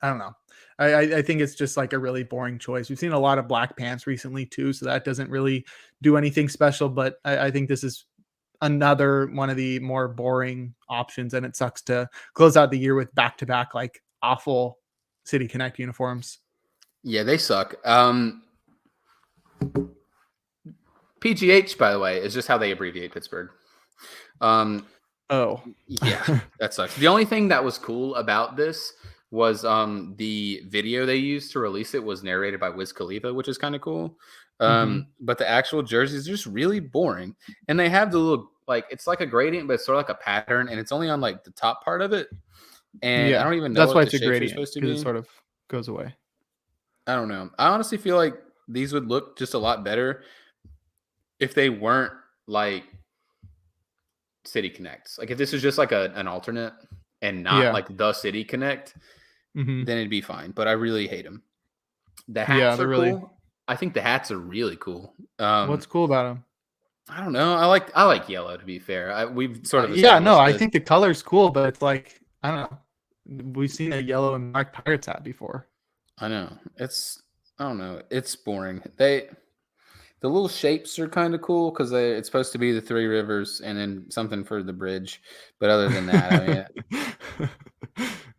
I don't know. I think it's just like a really boring choice. We've seen a lot of black pants recently too, so that doesn't really do anything special. But I think this is another one of the more boring options, and it sucks to close out the year with back-to-back like awful City Connect uniforms.
Yeah, they suck. PGH, by the way, is just how they abbreviate Pittsburgh.
Oh,
yeah, that sucks. The only thing that was cool about this was the video they used to release it was narrated by Wiz Khalifa, which is kind of cool. But the actual jerseys are just really boring, and they have the little like it's like a gradient, but it's sort of like a pattern, and it's only on like the top part of it. And
yeah,
I don't even know
that's why
what
it's a
the shapes are
gradient
supposed to
because
be.
it sort of goes away.
I don't know. I honestly feel like these would look just a lot better if they weren't like City Connects. Like if this was just like an alternate and not like the City Connect, then it'd be fine. But I really hate them. The hats are cool. I think the hats are really cool.
What's cool about them?
I don't know. I like yellow, to be fair. We've sort of
I think the color's cool, but it's like I don't know. We've seen a yellow and black Pirates hat before.
I know. I don't know. It's boring. The little shapes are kind of cool because it's supposed to be the 3 rivers and then something for the bridge. But other than that, I mean,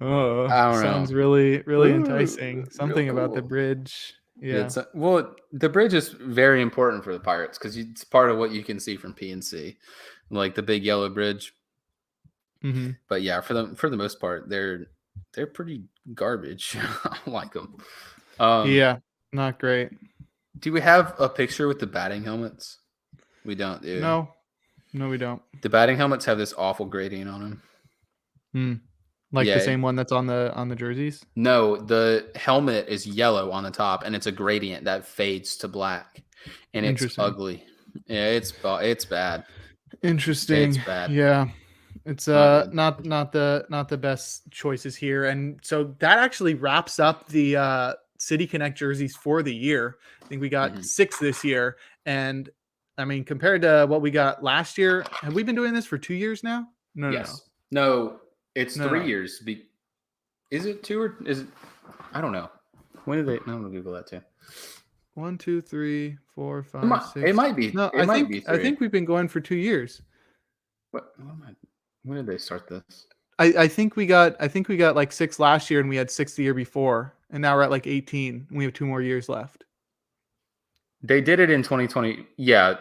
oh,
I don't know.
Sounds really enticing. Something cool about the bridge. Yeah.
Well, the bridge is very important for the Pirates because it's part of what you can see from PNC, like the big yellow bridge. But yeah, for the most part, they're pretty garbage. I don't like them.
Yeah, not great.
Do we have a picture with the batting helmets? We don't, dude.
No, we don't.
The batting helmets have this awful gradient on them.
Like the same one that's on the jerseys?
No, the helmet is yellow on the top, and it's a gradient that fades to black, and it's ugly. Yeah, it's bad.
Interesting.
It's bad.
Yeah. It's not the best choices here. And so that actually wraps up the City Connect jerseys for the year. I think we got 6 this year. And I mean, compared to what we got last year, have we been doing this for 2 years now?
No, it's 3 years. Is it 2 or is it? I don't know. When did they? No, I'm gonna Google that too.
1, 2, 3, 4, 5, 6.
It might be.
No, I think we've been going for 2 years.
When did they start this?
I think we got like 6 last year, and we had 6 the year before, and now we're at like 18. And we have 2 more years left.
They did it in 2020. Yeah,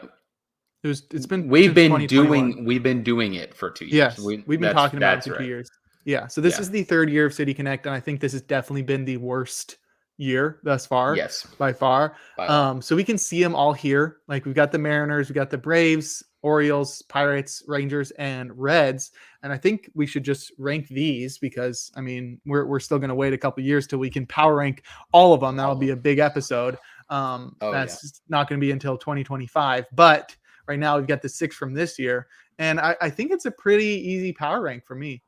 it's been
we've been doing it for 2 years.
Yes, we've been talking about it for 2 years. Yeah, so this is the 3rd year of City Connect, and I think this has definitely been the worst year thus far.
Yes,
by far. So we can see them all here. Like we've got the Mariners, we got the Braves, Orioles, Pirates, Rangers, and Reds. And I think we should just rank these because I mean we're still going to wait a couple years till we can power rank all of them. That'll be a big episode.
Oh yeah.
That's not going to be until 2025. But right now we've got the 6 from this year. And I think it's a pretty easy power rank for me.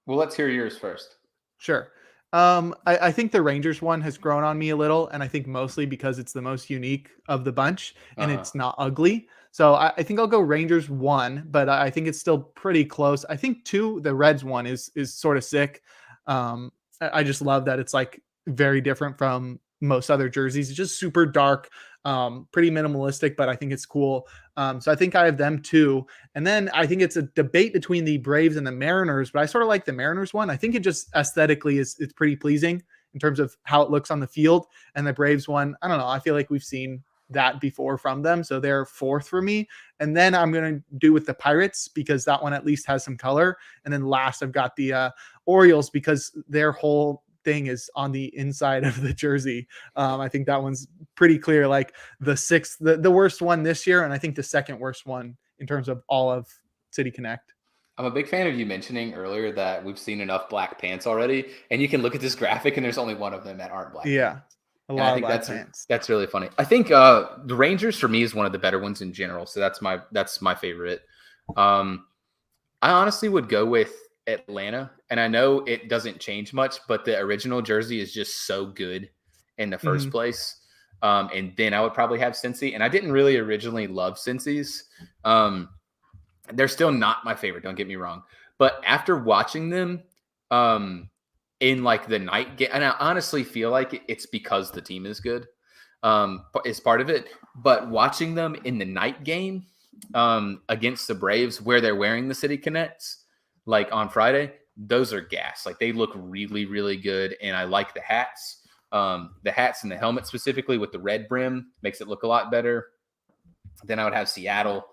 Well, let's hear yours first.
Sure. I think the Rangers one has grown on me a little, and I think mostly because it's the most unique of the bunch and
Uh-huh.
it's not ugly. So I think I'll go Rangers 1, but I think it's still pretty close. I think 2, the Reds one is sort of sick. I just love that it's like very different from most other jerseys. It's just super dark, pretty minimalistic, but I think it's cool. So I think I have them too. And then I think it's a debate between the Braves and the Mariners, but I sort of like the Mariners one. I think it just aesthetically it's pretty pleasing in terms of how it looks on the field. And the Braves one, I don't know. I feel like we've seen that before from them. So they're 4th for me. And then I'm going to do with the Pirates because that one at least has some color. And then last, I've got the Orioles because their whole thing is on the inside of the jersey. I think that one's pretty clear. Like the 6th, the worst one this year. And I think the second worst one in terms of all of City Connect.
I'm a big fan of you mentioning earlier that we've seen enough black pants already, and you can look at this graphic and there's only one of them that aren't black.
Yeah. A
And I
lot of
think
black pants.
that's really funny. I think the Rangers for me is one of the better ones in general, so that's my favorite. I honestly would go with Atlanta, and I know it doesn't change much, but the original jersey is just so good in the 1st place. And then I would probably have Cincy, and I didn't really originally love Cincy's. They're still not my favorite, don't get me wrong, but after watching them, in like the night game, and I honestly feel like it's because the team is good, is part of it. But watching them in the night game, against the Braves, where they're wearing the City Connects, like on Friday, those are gas. Like they look really, really good, and I like the hats. The hats and the helmet specifically with the red brim makes it look a lot better. Then I would have Seattle.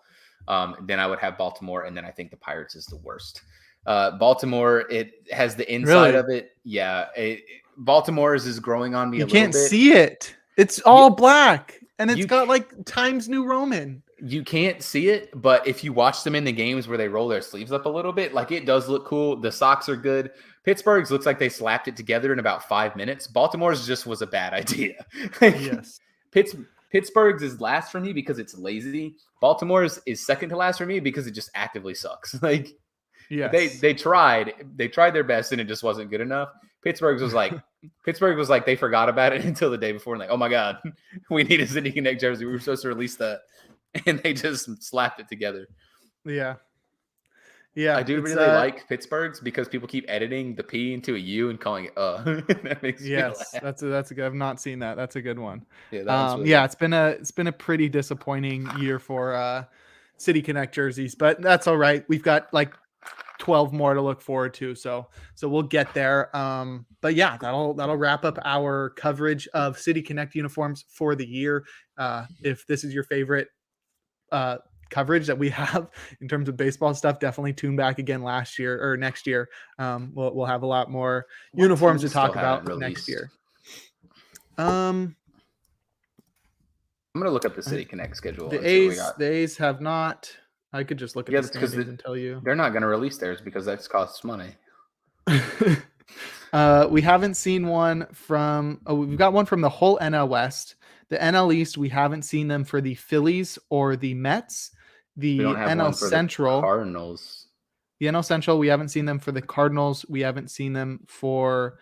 Then I would have Baltimore, and then I think the Pirates is the worst. Baltimore, it has the inside of it. Yeah, Baltimore's is growing on me a little bit.
You can't see it. It's all black, and it's got like Times New Roman.
You can't see it, but if you watch them in the games where they roll their sleeves up a little bit, like it does look cool. The socks are good. Pittsburgh's looks like they slapped it together in about 5 minutes. Baltimore's just was a bad idea.
Yes.
Pittsburgh's is last for me because it's lazy. Baltimore's is second to last for me because it just actively sucks. Like,
yes.
they tried their best and it just wasn't good enough. Pittsburgh was like they forgot about it until the day before and like, oh my god, we need a City Connect jersey. We were supposed to release that, and they just slapped it together.
Yeah. Yeah,
I do really like Pittsburgh's because people keep editing the P into a U and calling it that makes me laugh.
That's a good. I've not seen that. That's a good one.
Yeah, really
yeah, it's been a pretty disappointing year for City Connect jerseys, but that's all right. We've got like 12 more to look forward to, so we'll get there. But yeah, that'll wrap up our coverage of City Connect uniforms for the year. If this is your favorite coverage that we have in terms of baseball stuff, definitely tune back again next year. We'll have a lot more uniforms to talk about next year. I'm
gonna look up the City Connect schedule.
The A's have not. I could just look at the standings and tell you
they're not gonna release theirs because that costs money.
We haven't seen one from. We've got one from the whole NL West. The NL East, we haven't seen them for the Phillies or the Mets. The NL Central,
the Cardinals.
The NL Central, we haven't seen them for the Cardinals. We haven't seen them for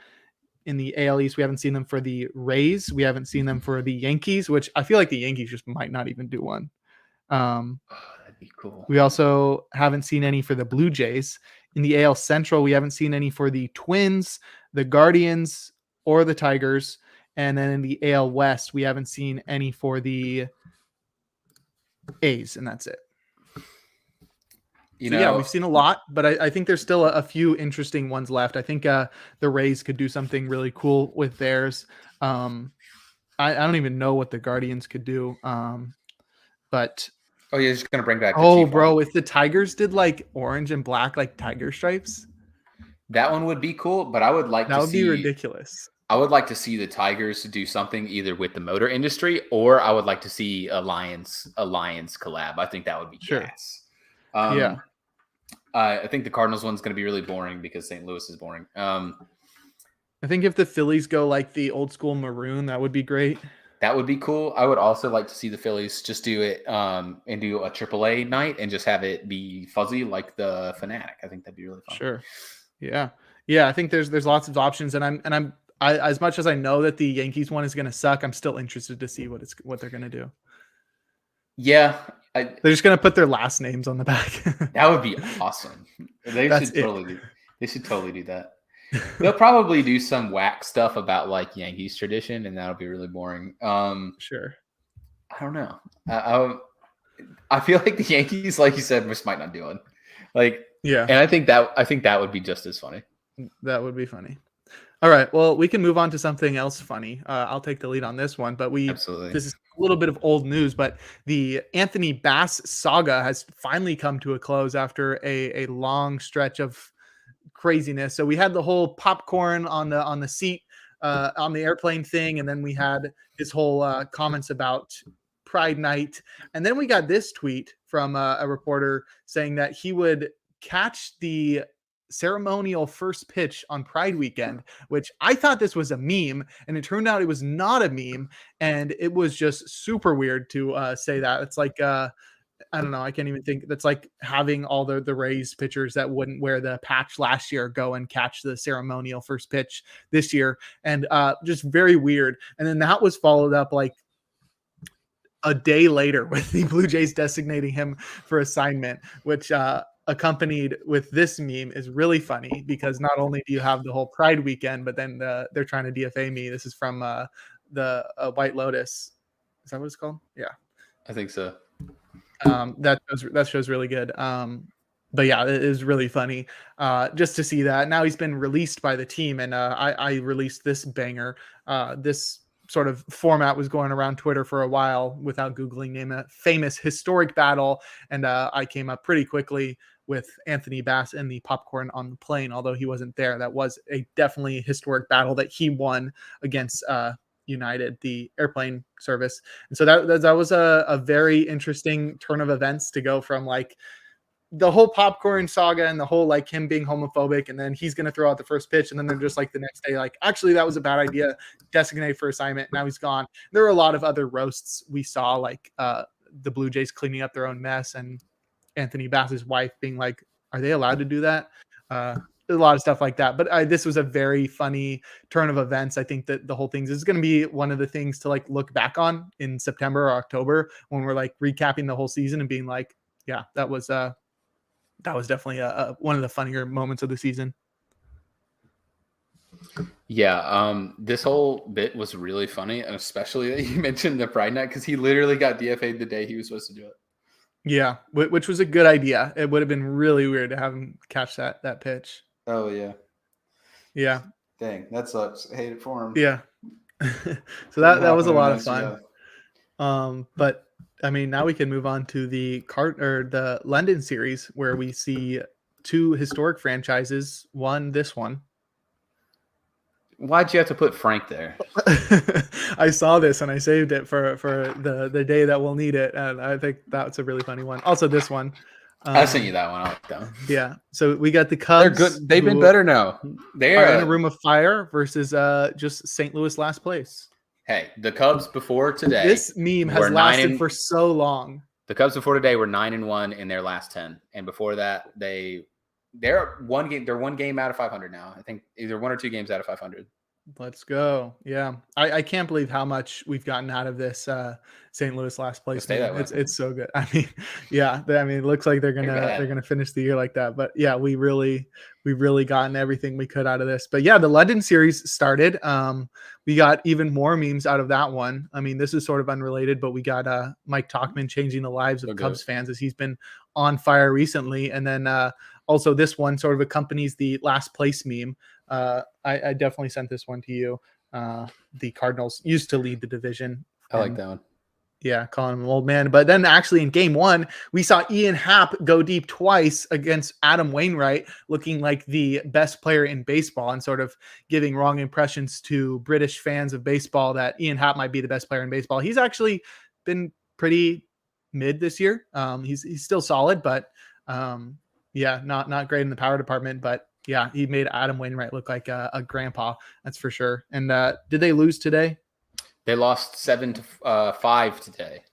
in the AL East. We haven't seen them for the Rays. We haven't seen them for the Yankees, which I feel like the Yankees just might not even do one.
That'd be cool.
We also haven't seen any for the Blue Jays. In the AL Central, we haven't seen any for the Twins, the Guardians, or the Tigers. And then in the AL West, we haven't seen any for the A's, and that's it. Yeah, we've seen a lot, but I think there's still a few interesting ones left. I think the Rays could do something really cool with theirs. I don't even know what the Guardians could do, but
you're just gonna bring back.
If the Tigers did like orange and black, like tiger stripes,
that one would be cool. But I would like
that would be ridiculous.
I would like to see the Tigers do something either with the motor industry, or I would like to see a Lions collab. I think that would be gas.
Yeah.
I think the Cardinals one's going to be really boring because St. Louis is boring.
I think if the Phillies go like the old school maroon, that would be great.
That would be cool. I would also like to see the Phillies just do it and do a AAA night and just have it be fuzzy like the Fanatic. I think that'd be really fun.
Sure. Yeah. Yeah. I think there's lots of options, and I as much as I know that the Yankees one is going to suck, I'm still interested to see what they're going to do.
Yeah.
They're just going to put their last names on the back.
That would be awesome. They should totally do that. They'll probably do some whack stuff about like Yankees tradition, and that'll be really boring.
Sure.
I don't know. I feel like the Yankees, like you said, just might not do it. Like,
yeah.
And I think that would be just as funny.
That would be funny. All right. Well, we can move on to something else funny. I'll take the lead on this one, but
Absolutely.
This is a little bit of old news, but the Anthony Bass saga has finally come to a close after a long stretch of craziness. So we had the whole popcorn on the seat on the airplane thing, and then we had his whole comments about Pride Night, and then we got this tweet from a reporter saying that he would catch the ceremonial first pitch on Pride weekend, which I thought this was a meme, and it turned out it was not a meme, and it was just super weird to say that. It's like I don't know. I can't even think. That's like having all the Rays pitchers that wouldn't wear the patch last year go and catch the ceremonial first pitch this year, and just very weird. And then that was followed up like a day later with the Blue Jays designating him for assignment, which accompanied with this meme is really funny because not only do you have the whole Pride weekend, but then they're trying to DFA me. This is from the White Lotus. Is that what it's called? Yeah,
I think so.
That show's really good. But yeah, it is really funny just to see that. Now he's been released by the team, and I released this banger. This sort of format was going around Twitter for a while without Googling name a famous historic battle, and I came up pretty quickly with Anthony Bass and the popcorn on the plane, although he wasn't there. That was a definitely historic battle that he won against United, the airplane service. And so that was a very interesting turn of events to go from like the whole popcorn saga and the whole like him being homophobic, and then he's going to throw out the first pitch, and then they're just like the next day like, actually that was a bad idea, designate for assignment, now he's gone. There were a lot of other roasts we saw, like the Blue Jays cleaning up their own mess, and Anthony Bass's wife being like, are they allowed to do that? A lot of stuff like that. But this was a very funny turn of events. I think that the whole thing is going to be one of the things to like look back on in September or October when we're like recapping the whole season and being like, yeah, that was definitely one of the funnier moments of the season.
Yeah, this whole bit was really funny, and especially that you mentioned the Pride Night because he literally got DFA'd the day he was supposed to do it.
Yeah, which was a good idea. It would have been really weird to have him catch that pitch.
Oh yeah,
yeah.
Dang, that sucks. I hate it for him.
Yeah. So that was a lot of fun. Yeah. But I mean, now we can move on to the London series where we see two historic franchises. This one.
Why'd you have to put Frank there?
I saw this and I saved it for the day that we'll need it, and I think that's a really funny one. Also, this one.
I sent you that one. I like that one.
Yeah. So we got the Cubs.
They're good. They've been better now. They're
in a room of fire versus just St. Louis last place.
Hey, the Cubs before today.
This meme has lasted for so long.
The Cubs before today were 9-1 in their last 10, and before that they're one game. They're one game out of 500 now. I think either one or two games out of 500.
Let's go. Yeah. I can't believe how much we've gotten out of this St. Louis last place. It's so good. I mean, yeah, it looks like they're gonna finish the year like that. But yeah, we've really gotten everything we could out of this. But yeah, the London series started. We got even more memes out of that one. I mean, this is sort of unrelated, but we got Mike Tauchman changing the lives of Cubs fans as he's been on fire recently. And then also this one sort of accompanies the last place meme. I definitely sent this one to you. The Cardinals used to lead the division.
I like that one.
Yeah, calling him an old man. But then actually in game one, we saw Ian Happ go deep twice against Adam Wainwright, looking like the best player in baseball and sort of giving wrong impressions to British fans of baseball that Ian Happ might be the best player in baseball. He's actually been pretty mid this year. He's still solid, but yeah, not great in the power department. But yeah, he made Adam Wainwright look like a grandpa. That's for sure. And did they lose today?
They lost 7-5 today.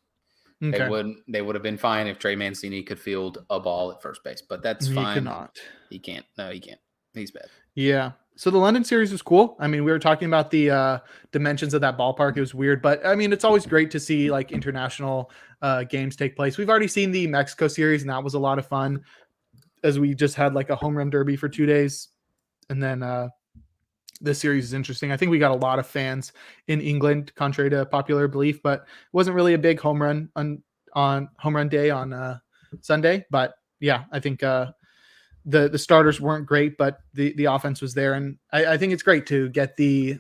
Okay.
They would have been fine if Trey Mancini could field a ball at first base, but that's
He could
fine.
not.
He can't. No, he can't. He's bad.
Yeah. So the London series was cool. I mean, we were talking about the dimensions of that ballpark. It was weird, but I mean, it's always great to see like international games take place. We've already seen the Mexico series, and that was a lot of fun, as we just had like a home run derby for 2 days, and then this series is interesting. I think we got a lot of fans in England, contrary to popular belief, but it wasn't really a big home run on home run day on Sunday. But yeah, I think the starters weren't great, but the offense was there, and I think it's great to get the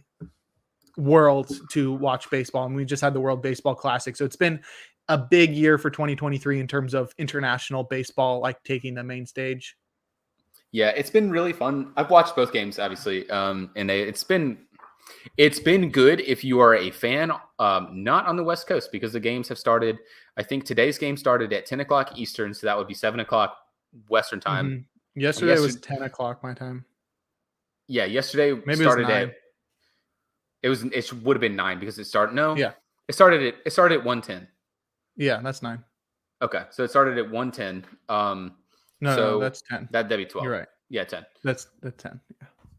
world to watch baseball. And we just had the World Baseball Classic, so it's been a big year for 2023 in terms of international baseball, like taking the main stage.
Yeah, it's been really fun. I've watched both games, obviously, and it's been good if you are a fan, not on the West Coast, because the games have started. I think today's game started at 10 o'clock Eastern, so that would be 7 o'clock Western time.
Mm-hmm. Yesterday was 10 o'clock my time.
Yeah, yesterday
Maybe
started
it was 9.
it would have been 9 because it started. No,
Yeah,
it started at 1:10.
Yeah, that's 9.
Okay, so it started at 1:10.
No, that's 10.
That'd be 12.
You're right.
Yeah, 10.
That's 10.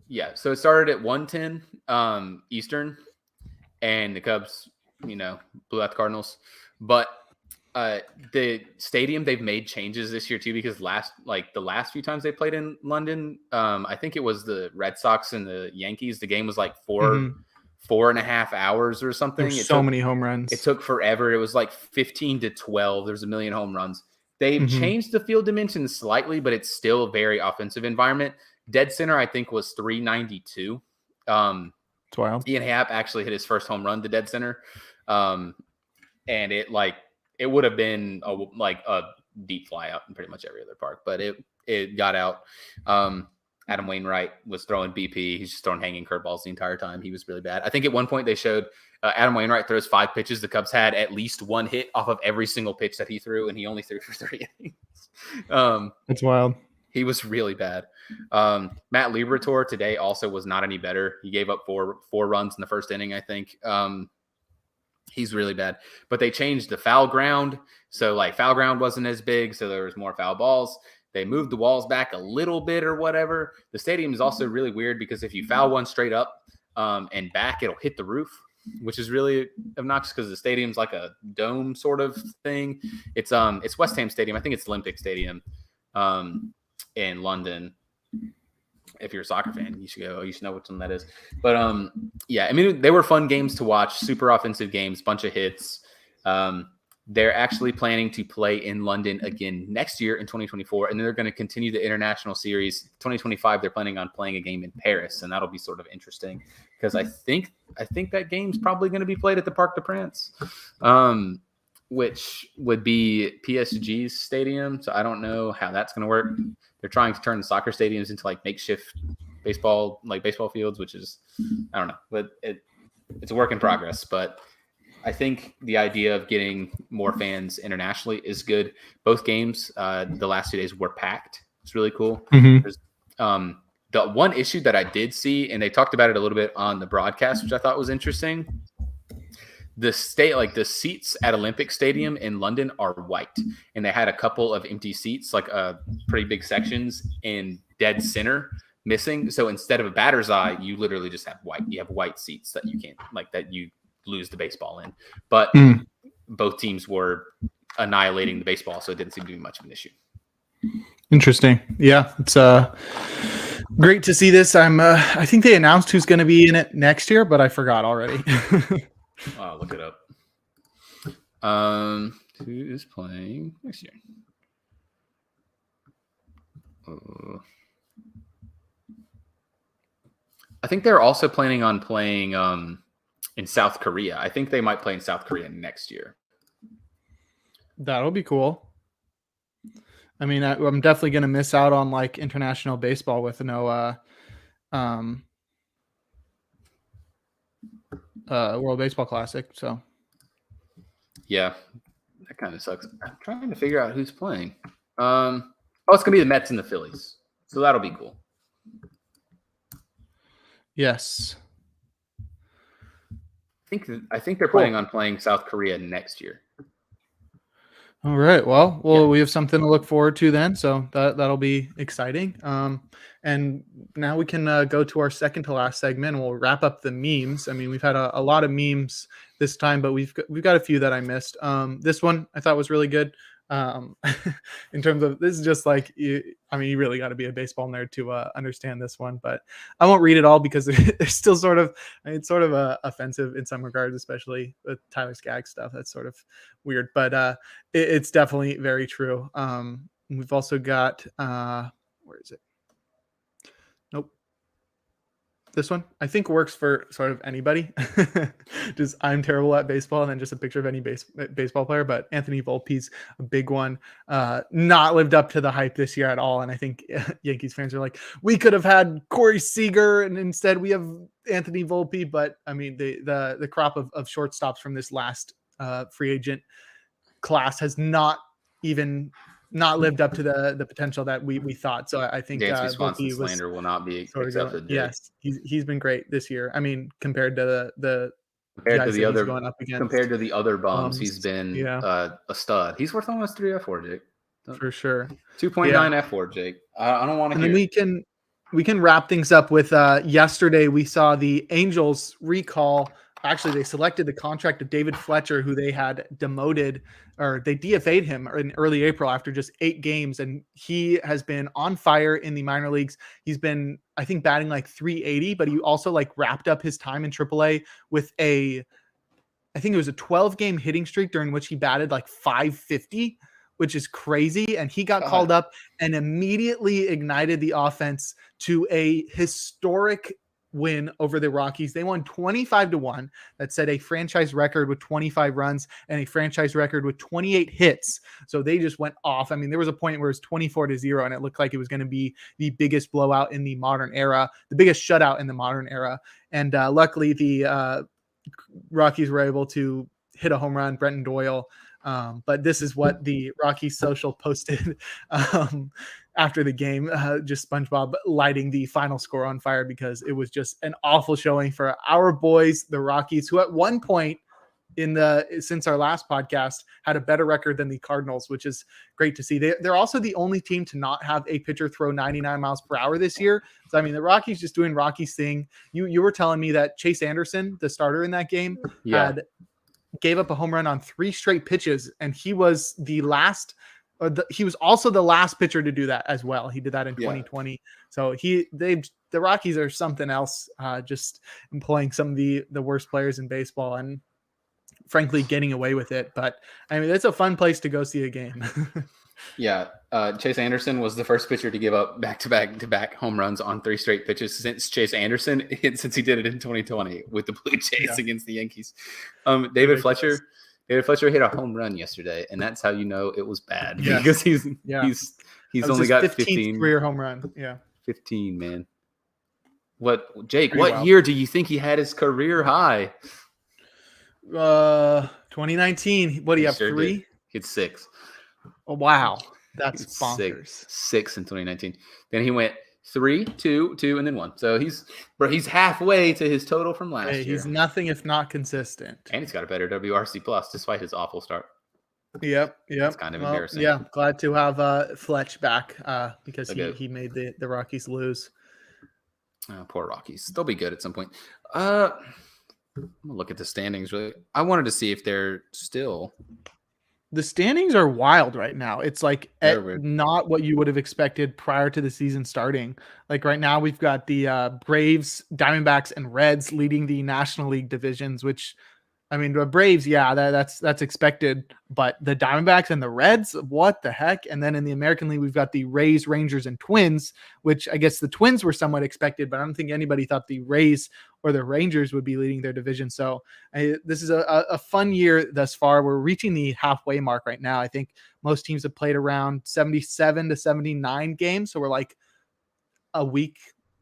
Yeah, so it started at 1:10 Eastern, and the Cubs, blew out the Cardinals. But the stadium, they've made changes this year too, because the last few times they played in London, I think it was the Red Sox and the Yankees. The game was like 4.5 hours or something.
There's so many home runs.
It took forever. It was like 15-12. There's a million home runs. They've changed the field dimensions slightly, but it's still a very offensive environment. Dead center, I think, was 392.
It's wild.
Ian Happ actually hit his first home run to dead center. And it would have been a deep fly out in pretty much every other park, but it got out. Adam Wainwright was throwing BP. He's just throwing hanging curveballs the entire time. He was really bad. I think at one point they showed Adam Wainwright throws 5 pitches. The Cubs had at least 1 hit off of every single pitch that he threw, and he only threw for 3 innings.
That's wild.
He was really bad. Matt Liberatore today also was not any better. He gave up four runs in the first inning, I think. He's really bad. But they changed the foul ground. So foul ground wasn't as big, so there was more foul balls. They moved the walls back a little bit or whatever. The stadium is also really weird because if you foul one straight up and back, it'll hit the roof, which is really obnoxious because the stadium's like a dome sort of thing. It's West Ham Stadium. I think it's Olympic Stadium in London. If you're a soccer fan, you should go. You should know which one that is. But yeah, I mean, they were fun games to watch. Super offensive games, bunch of hits. They're actually planning to play in London again next year in 2024, and then they're going to continue the international series. 2025, they're planning on playing a game in Paris, and that'll be sort of interesting because I think that game's probably going to be played at the Parc des Princes, which would be PSG's stadium. So I don't know how that's going to work. They're trying to turn the soccer stadiums into makeshift baseball fields, which is, I don't know, but it's a work in progress. But I think the idea of getting more fans internationally is good. Both games, the last 2 days were packed. It's really cool. The one issue that I did see, and they talked about it a little bit on the broadcast, which I thought was interesting. The seats at Olympic Stadium in London are white, and they had a couple of empty seats, pretty big sections in dead center missing. So instead of a batter's eye, you literally just have white. You have white seats that you can't that you lose the baseball in. But both teams were annihilating the baseball, so it didn't seem to be much of an issue.
Interesting. Yeah, it's great to see this. I think they announced who's going to be in it next year, but I forgot already.
I'll look it up. Who is playing next year? I think they're also planning on playing in South Korea. I think they might play in South Korea next year.
That'll be cool. I mean, I'm definitely going to miss out on international baseball with no World Baseball Classic. So
yeah, that kind of sucks. I'm trying to figure out who's playing. It's gonna be the Mets and the Phillies, so that'll be cool.
Yes.
I think they're planning on playing South Korea next year.
All right. Well, we have something to look forward to then. So that'll be exciting. And now we can go to our second to last segment, and we'll wrap up the memes. I mean, we've had a lot of memes this time, but we've got a few that I missed. This one I thought was really good. In terms of, this is just like, you really got to be a baseball nerd to understand this one, but I won't read it all because there's still it's sort of offensive in some regards, especially with Tyler Skaggs stuff. That's sort of weird, but it's definitely very true. We've also got where is it? Nope. This one I think works for sort of anybody. Just, I'm terrible at baseball, and then just a picture of any baseball player. But Anthony Volpe's a big one. Not lived up to the hype this year at all. And I think Yankees fans are like, we could have had Corey Seager, and instead we have Anthony Volpe. But I mean, the crop of shortstops from this last free agent class has not lived up to the potential that we thought. So I think
Dansby Swanson
Volpe
slander will not be accepted.
Yes, he's been great this year. I mean, compared to the
going up against, compared to the other bums, he's been a stud. He's worth almost 3 F4, Jake.
For sure.
2.9 F4, Jake. I don't want to hear.
And we can wrap things up with yesterday we saw the Angels recall. Actually, they selected the contract of David Fletcher, who they had demoted, or they DFA'd him in early April after just 8 games. And he has been on fire in the minor leagues. He's been, I think, batting like 380, but he also like wrapped up his time in AAA with I think it was a 12-game hitting streak during which he batted like 550, which is crazy. And he got called up and immediately ignited the offense to a historic win over the Rockies. They won 25-1. That set a franchise record with 25 runs and a franchise record with 28 hits. So they just went off. I mean, there was a point where it was 24-0 and it looked like it was going to be the biggest blowout in the modern era, the biggest shutout in the modern era. And luckily the Rockies were able to hit a home run, Brenton Doyle. But this is what the Rockies social posted after the game, just SpongeBob lighting the final score on fire because it was just an awful showing for our boys, the Rockies, who at one point since our last podcast had a better record than the Cardinals, which is great to see. They're also the only team to not have a pitcher throw 99 miles per hour this year. So, I mean, the Rockies just doing Rockies thing. You were telling me that Chase Anderson, the starter in that game, gave up a home run on 3 straight pitches, and he was he was also the last pitcher to do that as well. He did that in 2020. So the Rockies are something else, just employing some of the worst players in baseball and frankly getting away with it. But I mean, it's a fun place to go see a game.
Chase Anderson was the first pitcher to give up back-to-back home runs on 3 straight pitches since he did it in 2020 with the Blue Jays against the Yankees. David Fletcher hit a home run yesterday, and that's how you know it was bad because he's only got 15
career home run.
15, man. What, Jake?
Pretty
what year do you think he had his career high?
2019. What do you have? 3?
He had 6.
Oh, wow. That's bonkers.
6 in 2019. Then he went 3, 2, 2, and then 1. So he's halfway to his total from last year.
He's nothing if not consistent.
And he's got a better WRC plus despite his awful start.
Yep.
It's kind of embarrassing.
Yeah, glad to have Fletch back because he made the Rockies lose.
Oh, poor Rockies. They'll be good at some point. I'm gonna look at the standings. Really, I wanted to see if they're still.
The standings are wild right now. It's like not what you would have expected prior to the season starting. Like right now, we've got the Braves, Diamondbacks, and Reds leading the National League divisions, which, I mean, the Braves, that's expected. But the Diamondbacks and the Reds, what the heck? And then in the American League, we've got the Rays, Rangers, and Twins, which I guess the Twins were somewhat expected, but I don't think anybody thought the Rays or the Rangers would be leading their division. So this is a fun year thus far. We're reaching the halfway mark right now. I think most teams have played around 77 to 79 games. So we're like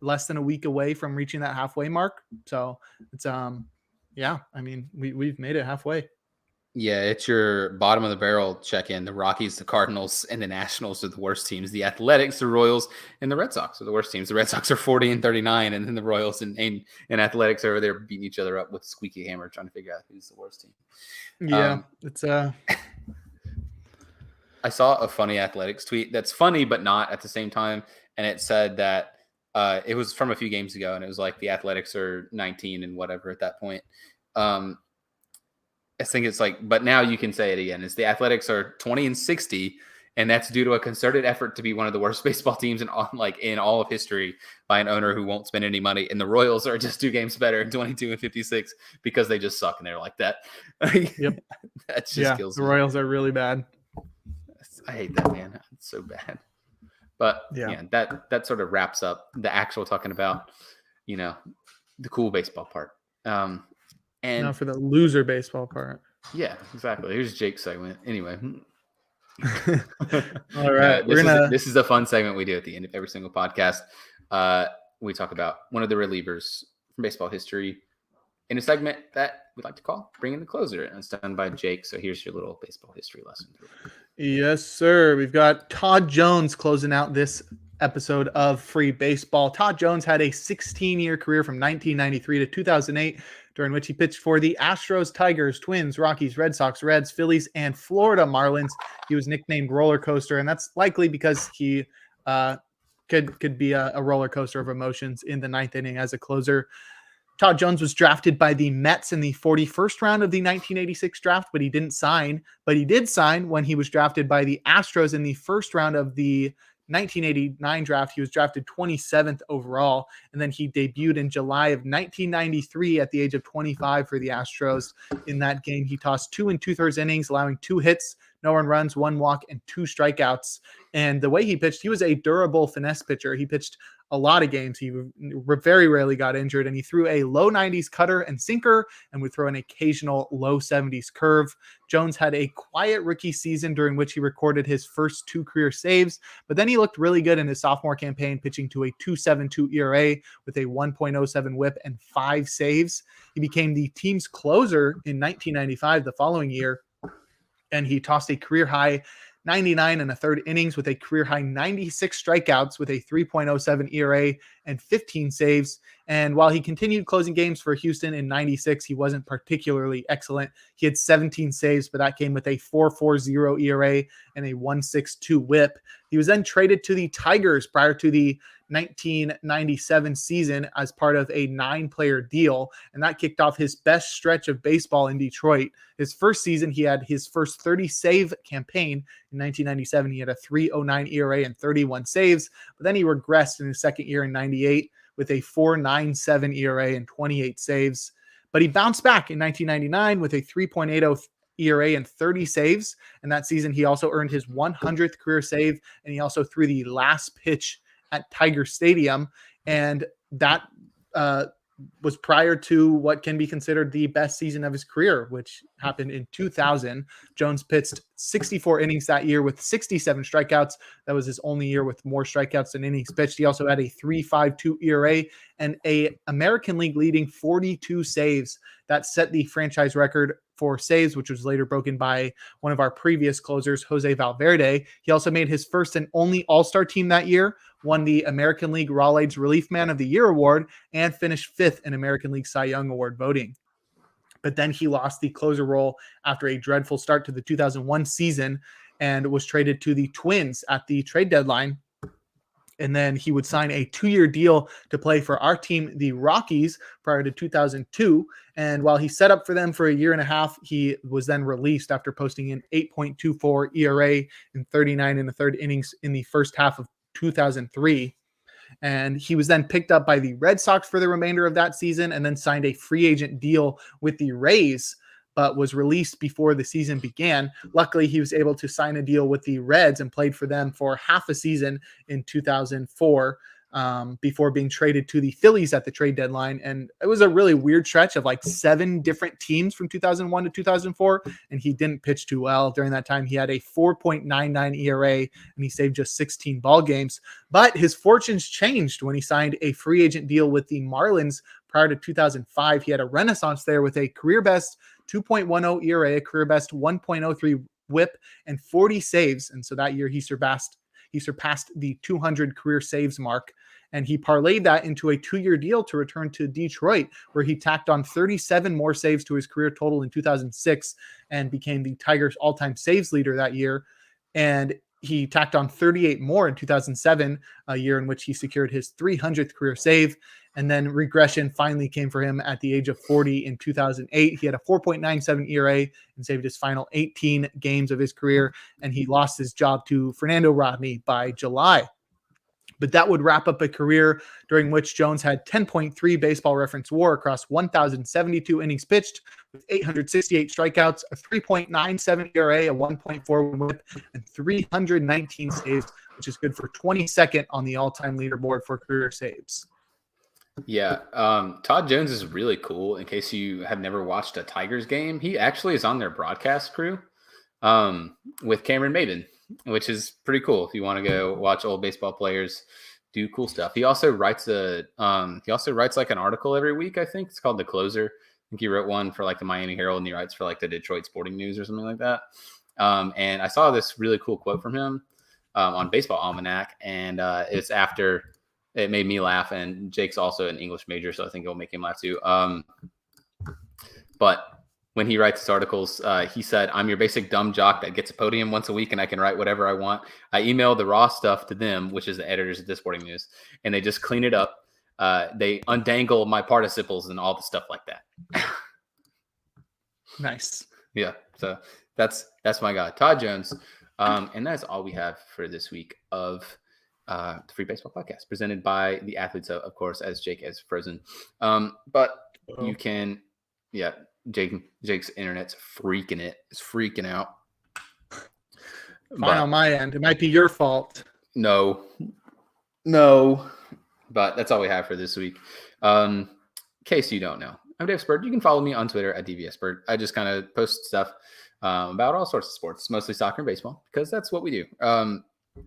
less than a week away from reaching that halfway mark. So it's, I mean, we've made it halfway.
Yeah, it's your bottom of the barrel check-in. The Rockies, the Cardinals, and the Nationals are the worst teams. The Athletics, the Royals, and the Red Sox are the worst teams. The Red Sox are 40-39, and then the Royals and Athletics are over there beating each other up with squeaky hammer, trying to figure out who's the worst team.
Yeah, it's
I saw a funny Athletics tweet that's funny but not at the same time, and it said that it was from a few games ago, and it was like the Athletics are 19 and whatever at that point. I think it's like, but now you can say it again. It's the Athletics are 20-60, and that's due to a concerted effort to be one of the worst baseball teams in all of history by an owner who won't spend any money. And the Royals are just 2 games better, 22-56, because they just suck and they're like that.
Yep.
That just kills
the
me.
Royals are really bad.
I hate that, man. It's so bad. But yeah, that sort of wraps up the actual talking about, the cool baseball part. And
now for the loser baseball part.
Yeah, exactly. Here's Jake's segment. Anyway.
All right.
This is a fun segment we do at the end of every single podcast. We talk about one of the relievers from baseball history in a segment that we like to call Bring in the Closer. And it's done by Jake. So here's your little baseball history lesson.
Yes, sir. We've got Todd Jones closing out this episode of Free Baseball. Todd Jones had a 16-year career from 1993 to 2008, during which he pitched for the Astros, Tigers, Twins, Rockies, Red Sox, Reds, Phillies, and Florida Marlins. He was nicknamed Roller Coaster, and that's likely because he could be a roller coaster of emotions in the 9th inning as a closer. Todd Jones was drafted by the Mets in the 41st round of the 1986 draft, but he didn't sign. But he did sign when he was drafted by the Astros in the first round of the 1989 draft. He was drafted 27th overall, and then he debuted in July of 1993 at the age of 25 for the Astros. In that game, he tossed 2 2/3 innings, allowing 2 hits, no earned runs, 1 walk, and 2 strikeouts. And the way he pitched, he was a durable finesse pitcher. He pitched a lot of games. He very rarely got injured, and he threw a low 90s cutter and sinker and would throw an occasional low 70s curve. Jones had a quiet rookie season during which he recorded his first 2 career saves, but then he looked really good in his sophomore campaign, pitching to a 2.72 ERA with a 1.07 whip and 5 saves. He became the team's closer in 1995, the following year, and he tossed a career high 99 1/3 innings with a career high 96 strikeouts with a 3.07 ERA and 15 saves. And while he continued closing games for Houston in 96, he wasn't particularly excellent. He had 17 saves, but that came with a 4.40 ERA and a 1.62 whip. He was then traded to the Tigers prior to the 1997 season as part of a 9-player deal, and that kicked off his best stretch of baseball in Detroit. His first season, he had his first 30-save campaign. In 1997, he had a 3.09 ERA and 31 saves, but then he regressed in his second year in 98 with a 4.97 ERA and 28 saves. But he bounced back in 1999 with a 3.80 ERA and 30 saves, and that season he also earned his 100th career save, and he also threw the last pitch at Tiger Stadium, and that was prior to what can be considered the best season of his career, which happened in 2000. Jones pitched 64 innings that year with 67 strikeouts. That was his only year with more strikeouts than innings pitched. He also had a 3.52 ERA and a American League leading 42 saves. That set the franchise record for saves, which was later broken by one of our previous closers, Jose Valverde. He also made his first and only All-Star team that year, won the American League Raleigh's Relief Man of the Year award, and finished 5th in American League Cy Young Award voting. But then he lost the closer role after a dreadful start to the 2001 season and was traded to the Twins at the trade deadline. And then he would sign a 2-year deal to play for our team, the Rockies, prior to 2002. And while he set up for them for a year and a half, he was then released after posting an 8.24 ERA in 39 1/3 innings in the first half of 2003. And he was then picked up by the Red Sox for the remainder of that season and then signed a free agent deal with the Rays, but was released before the season began. Luckily, he was able to sign a deal with the Reds and played for them for half a season in 2004 before being traded to the Phillies at the trade deadline. And it was a really weird stretch of like 7 different teams from 2001 to 2004, and he didn't pitch too well. During that time, he had a 4.99 ERA, and he saved just 16 ball games. But his fortunes changed when he signed a free agent deal with the Marlins prior to 2005. He had a renaissance there with a career best 2.10 ERA, a career best 1.03 WHIP, and 40 saves. And so that year he surpassed the 200 career saves mark. And he parlayed that into a 2-year deal to return to Detroit, where he tacked on 37 more saves to his career total in 2006 and became the Tigers' all-time saves leader that year. And he tacked on 38 more in 2007, a year in which he secured his 300th career save. And then regression finally came for him at the age of 40 in 2008. He had a 4.97 ERA and saved his final 18 games of his career. And he lost his job to Fernando Rodney by July. But that would wrap up a career during which Jones had 10.3 Baseball Reference WAR across 1,072 innings pitched, with 868 strikeouts, a 3.97 ERA, a 1.41 WHIP, and 319 saves, which is good for 22nd on the all-time leaderboard for career saves.
Yeah, Todd Jones is really cool. In case you have never watched a Tigers game, he actually is on their broadcast crew with Cameron Maben, which is pretty cool if you want to go watch old baseball players do cool stuff. He also writes like an article every week. I think it's called The Closer. I think he wrote one for like the Miami Herald, and he writes for like the Detroit Sporting News or something like that. And I saw this really cool quote from him on Baseball Almanac, and it's after it made me laugh. And Jake's also an English major, so I think it'll make him laugh too. But when he writes his articles, he said, "I'm your basic dumb jock that gets a podium once a week and I can write whatever I want. I email the raw stuff to them," which is the editors of the Sporting News, "and they just clean it up. They undangle my participles and all the stuff like that."
Nice.
Yeah. So that's my guy, Todd Jones. And that's all we have for this week of the Free Baseball Podcast, presented by the Athletes, of course, as Jake has frozen. But you can, yeah. Jake's internet's freaking it. It's freaking out.
Fine on my end. It might be your fault.
No. But that's all we have for this week. In case you don't know, I'm Dave Spurd. You can follow me on Twitter at DVSPurd. I just kind of post stuff about all sorts of sports, mostly soccer and baseball, because that's what we do.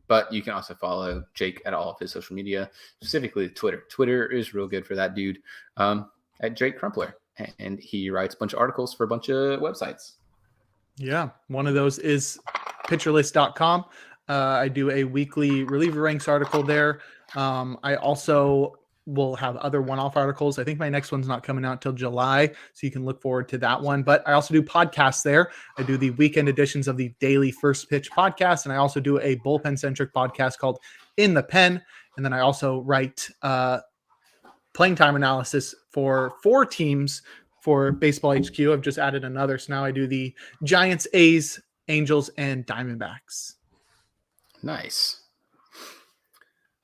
But you can also follow Jake at all of his social media, specifically Twitter. Twitter is real good for that dude, at Jake Crumpler. And he writes a bunch of articles for a bunch of websites.
Yeah. One of those is pitcherlist.com. I do a weekly reliever ranks article there. I also will have other one-off articles. I think my next one's not coming out until July, so you can look forward to that one. But I also do podcasts there. I do the weekend editions of the Daily First Pitch podcast, and I also do a bullpen-centric podcast called In the Pen. And then I also write playing time analysis for 4 teams for Baseball HQ. I've just added another. So now I do the Giants, A's, Angels, and Diamondbacks. Nice.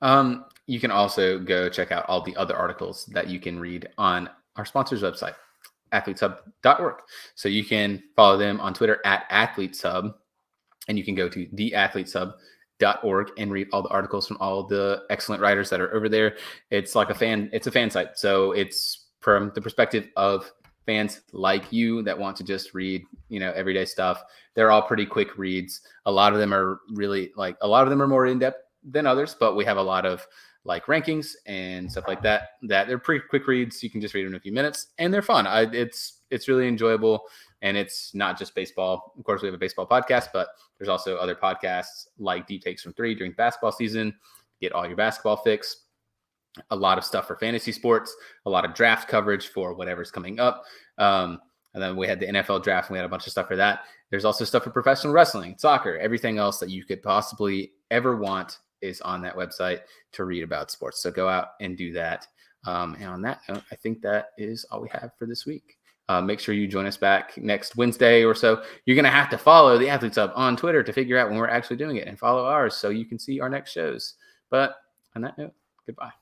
You can also go check out all the other articles that you can read on our sponsor's website, athletesub.org. So you can follow them on Twitter at athletesub, and you can go to theathletesub.org and read all the articles from all the excellent writers that are over there. It's a fan site. So it's from the perspective of fans like you that want to just read, everyday stuff. They're all pretty quick reads. A lot of them are more in-depth than others, but we have a lot of rankings and stuff like that they're pretty quick reads. You can just read them in a few minutes, and they're fun. It's really enjoyable. And it's not just baseball. Of course, we have a baseball podcast, but there's also other podcasts like Deep Takes from 3 during basketball season. Get all your basketball fix. A lot of stuff for fantasy sports, a lot of draft coverage for whatever's coming up. And then we had the NFL draft, and we had a bunch of stuff for that. There's also stuff for professional wrestling, soccer, everything else that you could possibly ever want is on that website to read about sports. So go out and do that. And on that note, I think that is all we have for this week. Make sure you join us back next Wednesday or so. You're going to have to follow the Athletes Hub on Twitter to figure out when we're actually doing it, and follow ours so you can see our next shows. But on that note, goodbye.